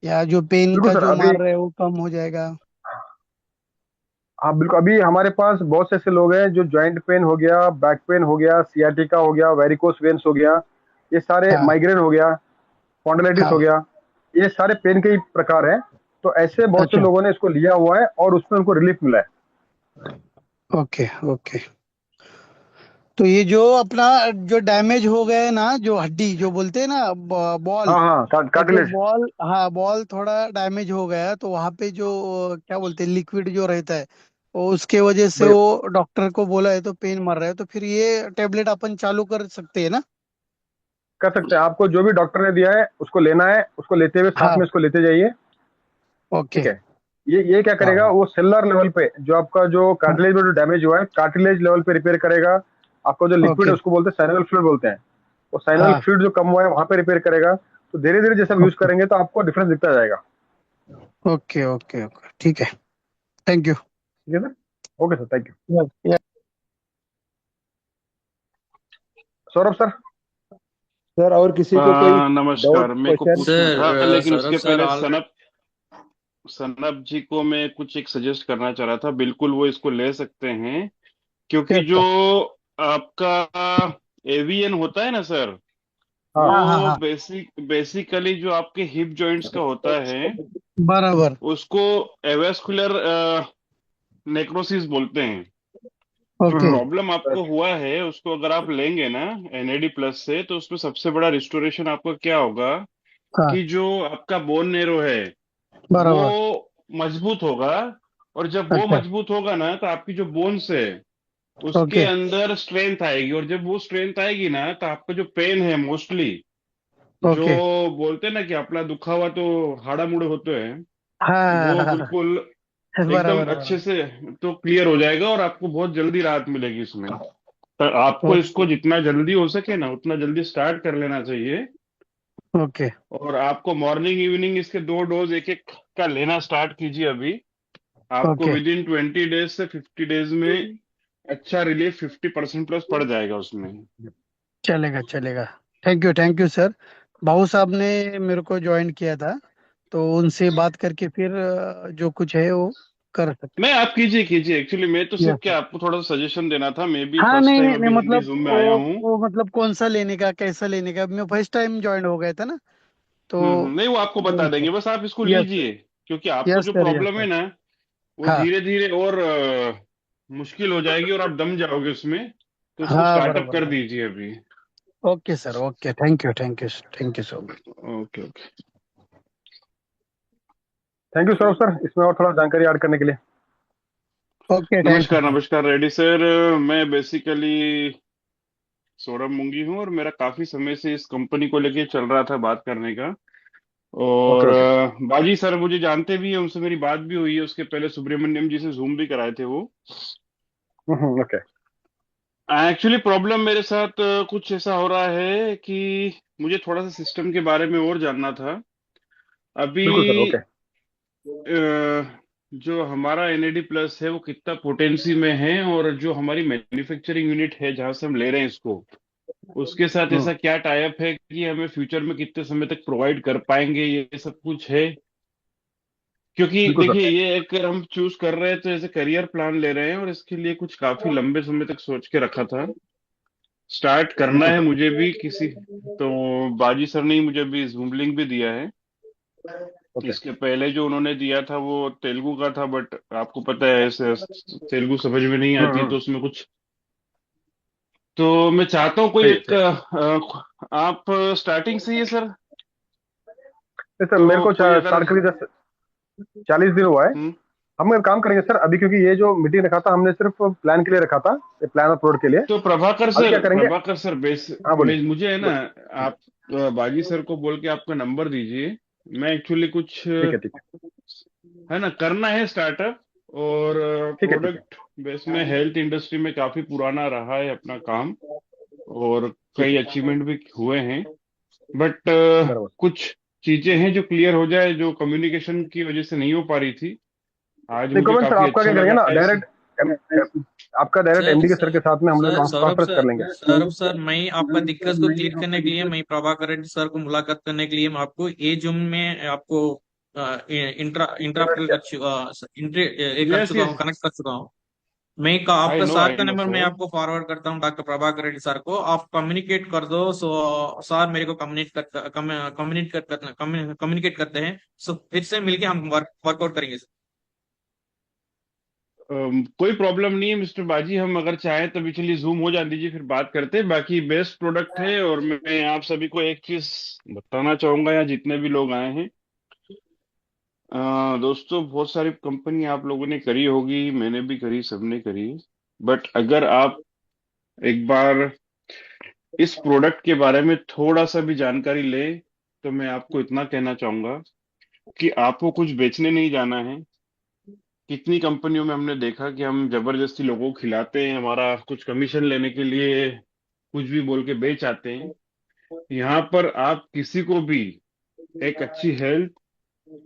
या जो पेन बिल्कुल का सर, जो अभी। मार रहे हैं वो कम हो जाएगा? हाँ बिल्कुल, अभी हमारे पास बहुत से ऐसे लोग हैं जो जॉइंट पेन हो गया, बैक पेन हो गया, सियाटिका हो गया, वेरिकोस वेन्स हो गया, ये सारे हाँ माइग्रेन हो गया, स्पॉन्डिलाइटिस हो हाँ। गया, ये सारे पेन के ही प्रकार हैं। तो ऐसे बहुत से अच्छा। लोगों ने इसको लिया हुआ है और उसमें उनको रिलीफ मिला है। Okay okay. तो ये जो अपना जो डैमेज हो गया है ना, जो हड्डी जो बोलते हैं ना, बॉल। हाँ हाँ, वो जो कार्टिलेज। बॉल, हाँ, बॉल थोड़ा डैमेज हो गया है, तो वहां पे जो क्या बोलते हैं, लिक्विड जो रहता है, वो उसके वजह से वो डॉक्टर को बोला है तो पेन मर रहा है, तो फिर ये टेबलेट अपन चालू कर सकते हैं ना? कर सकते हैं, आपको जो भी डॉक्टर ने दिया है उसको लेना है, उसको लेते हुए साथ हाँ। में इसको लेते जाइए। ओके। ठीक है। ये क्या हाँ करेगा, वो सेलुलर लेवल पे जो आपका जो हाँ। कार्टिलेज में जो डैमेज हुआ है, कार्टिलेज लेवल पे रिपेयर करेगा। आपका जो लिक्विड है ओके। उसको बोलते हैं साइनल फ्लूइड बोलते हैं। वो साइनल हाँ। फ्लूइड जो कम हुआ है वहां पे रिपेयर करेगा। तो धीरे धीरे जैसे यूज ओके करेंगे तो आपको डिफरेंस दिखता जाएगा। ओके ओके ओके, ठीक है। Thank you. ठीक है sir. Okay sir, thank you. Yes. Saurabh sir. Sir और किसी को कोई डाउट नमस्कार। मेरे को क्वेश्चन? पूछना सर था, लेकिन सौरभ उसके सर पहले ऑल। सनप सनप जी को मैं कुछ एक सजेस्ट करना चाह रहा था। बिल्कुल वो इसको ले सकते हैं, क्योंकि यस जो सर। आपका एवीएन होता है ना सर, हाँ हाँ हाँ वो हाँ। बेसिकली जो आपके हिप जॉइंट्स का होता है, बराबर। उसको एवेस्कुलर नेक्रोसिस बोलते हैं। जो ओके। प्रॉब्लम आपको हुआ है उसको अगर आप लेंगे ना एनएडी प्लस से, तो उसमें सबसे बड़ा रिस्टोरेशन आपका क्या होगा हाँ। कि जो आपका बोन नेरो है वो बराबर। मजबूत होगा। और जब वो अच्छा। मजबूत होगा ना, तो आपकी जो बोन्स है उसके ओके अंदर स्ट्रेंथ आएगी। और जब वो स्ट्रेंथ आएगी ना, तो आपका जो पेन है मोस्टली, जो ओके। बोलते हैं ना कि अपना दुखा हुआ तो हाड़ा मुड़े होते हैं, हाँ वो हाँ हाँ। बिल्कुल एकदम बराबर अच्छे बराबर। से तो क्लियर हो जाएगा और आपको बहुत जल्दी राहत मिलेगी इसमें। तो आपको इसको ओके जितना जल्दी हो सके ना उतना जल्दी स्टार्ट कर लेना चाहिए। ओके और आपको मॉर्निंग इवनिंग इसके 2 डोज एक एक का लेना स्टार्ट कीजिए अभी। आपको ओके। विद इन 20 डेज से 50 डेज में अच्छा रिलीफ 50% प्लस पड़ जाएगा उसमें। चलेगा चलेगा। Thank you sir. भाऊ साहब ने मेरे को ज्वाइन किया था, तो उनसे बात करके फिर जो कुछ है वो कर सकते मैं आप कीजिए कीजिए। एक्चुअली मैं तो हैं। यस सिर्फ सर। क्या आपको थोड़ा सा सजेशन देना था। मैं भी हाँ, फर्स्ट नहीं टाइम नहीं नहीं, अभी हिंदी मतलब जूम में आया हूँ। वो मतलब कौन सा लेने का, कैसा लेने का, मैं फर्स्ट टाइम ज्वाइन हो गया था ना, तो नहीं वो आपको बता वही सर। देंगे, बस आप इसको यस सर। लीजिए। क्योंकि आपको यस जो सर। यस प्रॉब्लम है सर। ना, वो हाँ धीरे धीरे और मुश्किल हो जाएगी और आप दम जाओगे उसमें। तो उसको हाँ। स्टार्टअप बराबर कर बराबर। दीजिए अभी। Okay sir, okay. Thank you thank you so much. Okay okay. Thank you Saurabh sir, इसमें और थोड़ा जानकारी ऐड करने के लिए। ओके, थैंक यू नमस्कार सर। नमस्कार रेड्डी सर। मैं बेसिकली सौरभ मुंगी हूँ, और मेरा काफी समय से इस कंपनी को लेके चल रहा था बात करने का। ओके और ओके। बाजी सर मुझे जानते भी है, उनसे मेरी बात भी हुई है। उसके पहले सुब्रमण्यम जी से जूम भी कराए थे वो। ओके। एक्चुअली प्रॉब्लम मेरे साथ कुछ ऐसा हो रहा है कि मुझे थोड़ा सा सिस्टम के बारे में और जानना था अभी। बिल्कुल सर, ओके। जो हमारा एनएडी प्लस है वो कितना पोटेंसी में है, और जो हमारी मैन्युफैक्चरिंग यूनिट है जहां से हम ले रहे हैं इसको, उसके साथ ऐसा क्या टाई अप है कि हमें फ्यूचर में कितने समय तक प्रोवाइड कर पाएंगे, ये सब कुछ है? क्योंकि बिल्कुल सर। देखिए, ये एक हम चूज कर रहे हैं तो ऐसे करियर प्लान ले रहे हैं, और इसके लिए कुछ काफी लंबे समय तक सोच के रखा था। स्टार्ट करना बिल्कुल है सर। मुझे भी किसी, तो बाजी सर ने ही मुझे भी जूम लिंक भी दिया है। ओके। इसके पहले जो उन्होंने दिया था वो तेलुगु का था, बट आपको पता है ऐसे तेलुगु समझ में नहीं आती है, तो उसमें कुछ, तो मैं चाहता हूँ कोई सही है, एक सही है। आप स्टार्टिंग से ही है सर, नहीं सर, मेरे तो को कोई अगर, स्टार्ट करिए 40 दिन हुआ है। हम्म, हम एक काम करेंगे सर अभी, क्योंकि ये जो मीटिंग रखा था हमने सिर्फ प्लान के लिए रखा था, ये प्लान अपलोड के लिए। तो अभी क्या करेंगे? प्रभाकर सर बेस, हाँ बोलिए। मुझे है ना, बोलिए। आप बागी सर को बोल के आपका नंबर दीजिए। मैं एक्चुअली कुछ ठीक है, ठीक है। है ना, करना है स्टार्टअप, और ठीक है, ठीक है। प्रोडक्ट बेस में हेल्थ इंडस्ट्री में काफी पुराना रहा है अपना काम, और ठीक कई है। अचीवमेंट भी हुए हैं। बट बराबर। कुछ चीजें हैं जो क्लियर हो जाए, जो कम्युनिकेशन की वजह से नहीं हो पा रही थी। आज नहीं मुझे कमेंट सर, काफी आपका अच्छा क्या करेंगे लगा ना, इसे। आपका डायरेक्ट सर एमडी के सर के सर साथ में हम लोग सर सौरभ कॉन्फ्रेंस सर कर लेंगे। सौरभ सर, मैं आपका दिक्कत को क्लियर करने के लिए, मैं प्रभाकर रेड्डी सर को मुलाकात करने के लिए मैं आपको ये जूम में आपको इंट्रा इंट्रा कर ये कर यस चुका हूँ, यस, कनेक्ट कर चुका हूँ। आई आपका नो सर आई का नो नंबर मैं सर। आपको फॉरवर्ड करता हूँ, डॉक्टर प्रभाकर रेड्डी सर को आप कम्युनिकेट कर दो। सो सर मेरे को कम्युनिकेट करते हैं। सो फिर से मिलके हम वर्कआउट करेंगे सर। कोई प्रॉब्लम नहीं है मिस्टर बाजी, हम अगर चाहें तो चलिए जूम हो जाने दीजिए, फिर बात करते हैं। बाकी बेस्ट प्रोडक्ट है, और मैं आप सभी को एक चीज बताना चाहूंगा, यहाँ जितने भी लोग आए हैं, दोस्तों, बहुत सारी कंपनी आप लोगों ने करी होगी, मैंने भी करी, सबने करी। बट अगर आप एक बार इस प्रोडक्ट के बारे में थोड़ा सा भी जानकारी लें, तो मैं आपको इतना कहना चाहूंगा कि आपको कुछ बेचने नहीं जाना है। कितनी कंपनियों में हमने देखा कि हम जबरदस्ती लोगों को खिलाते हैं, हमारा कुछ कमीशन लेने के लिए कुछ भी बोल के बेच आते हैं। यहाँ पर आप किसी को भी एक अच्छी हेल्थ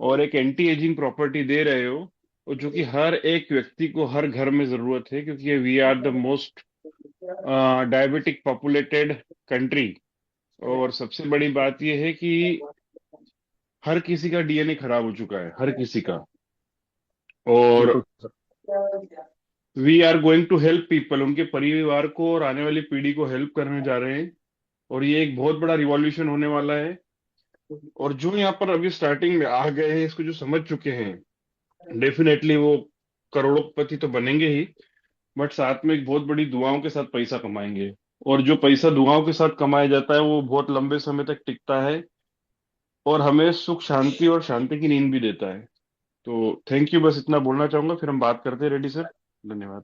और एक एंटी एजिंग प्रॉपर्टी दे रहे हो, और जो कि हर एक व्यक्ति को हर घर में जरूरत है, क्योंकि we are the most diabetic populated country. और सबसे बड़ी बात यह है कि हर किसी का डीएनए खराब हो चुका है, हर किसी का। और बिल्कुल sir. We are going to help people, उनके परिवार को और आने वाली पीढ़ी को हेल्प करने जा रहे हैं। और ये एक बहुत बड़ा रिवॉल्यूशन होने वाला है। और जो यहाँ पर अभी स्टार्टिंग में आ गए हैं, इसको जो समझ चुके हैं, डेफिनेटली वो करोड़पति तो बनेंगे ही, बट साथ में एक बहुत बड़ी दुआओं के साथ पैसा कमाएंगे। और जो पैसा दुआओं के साथ कमाया जाता है वो बहुत लंबे समय तक टिकता है, और हमें सुख शांति और शांति की नींद भी देता है। तो थैंक यू, बस इतना बोलना चाहूंगा, फिर हम बात करते हैं। रेडी सर, धन्यवाद।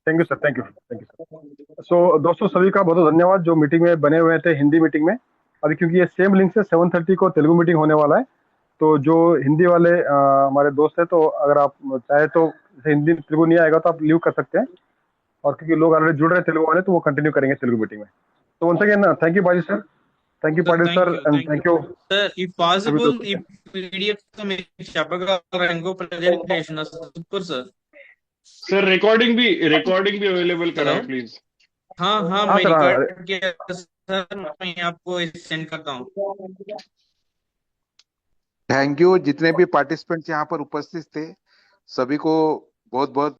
Thank you sir, thank you, thank you sir. So दोस्तों सभी का बहुत बहुत धन्यवाद जो मीटिंग में बने हुए थे, हिंदी मीटिंग में। अभी क्योंकि ये सेम लिंक से 7:30 को तेलुगु मीटिंग होने वाला है, तो जो हिंदी वाले हमारे दोस्त हैं, तो अगर आप चाहे तो जैसे हिंदी तेलुगु नहीं आएगा तो आप लीव कर सकते हैं। और क्योंकि लोग ऑलरेडी जुड़ रहे हैं तेलुगु वाले, तो वो कंटिन्यू करेंगे तेलुगु मीटिंग में। तो वंस अगेन थैंक यू बाजी sir, thank you sir Patil thank sir, you, and thank you thank you sir ఈ सभी పాసిబుల్ ఈ दोस्तों। పీడిఎఫ్ తో మీరు చెప్పగలరా ఇంకో presentation super sir. Sir recording भी अवेलेबल हेलो. कराएं प्लीज। हाँ हाँ, हाँ मैं सर, हाँ। रिकॉर्ड किया सर, मैं आपको सेंड करता हूँ. थैंक यू जितने भी पार्टिसिपेंट्स यहाँ पर उपस्थित थे, सभी को बहुत बहुत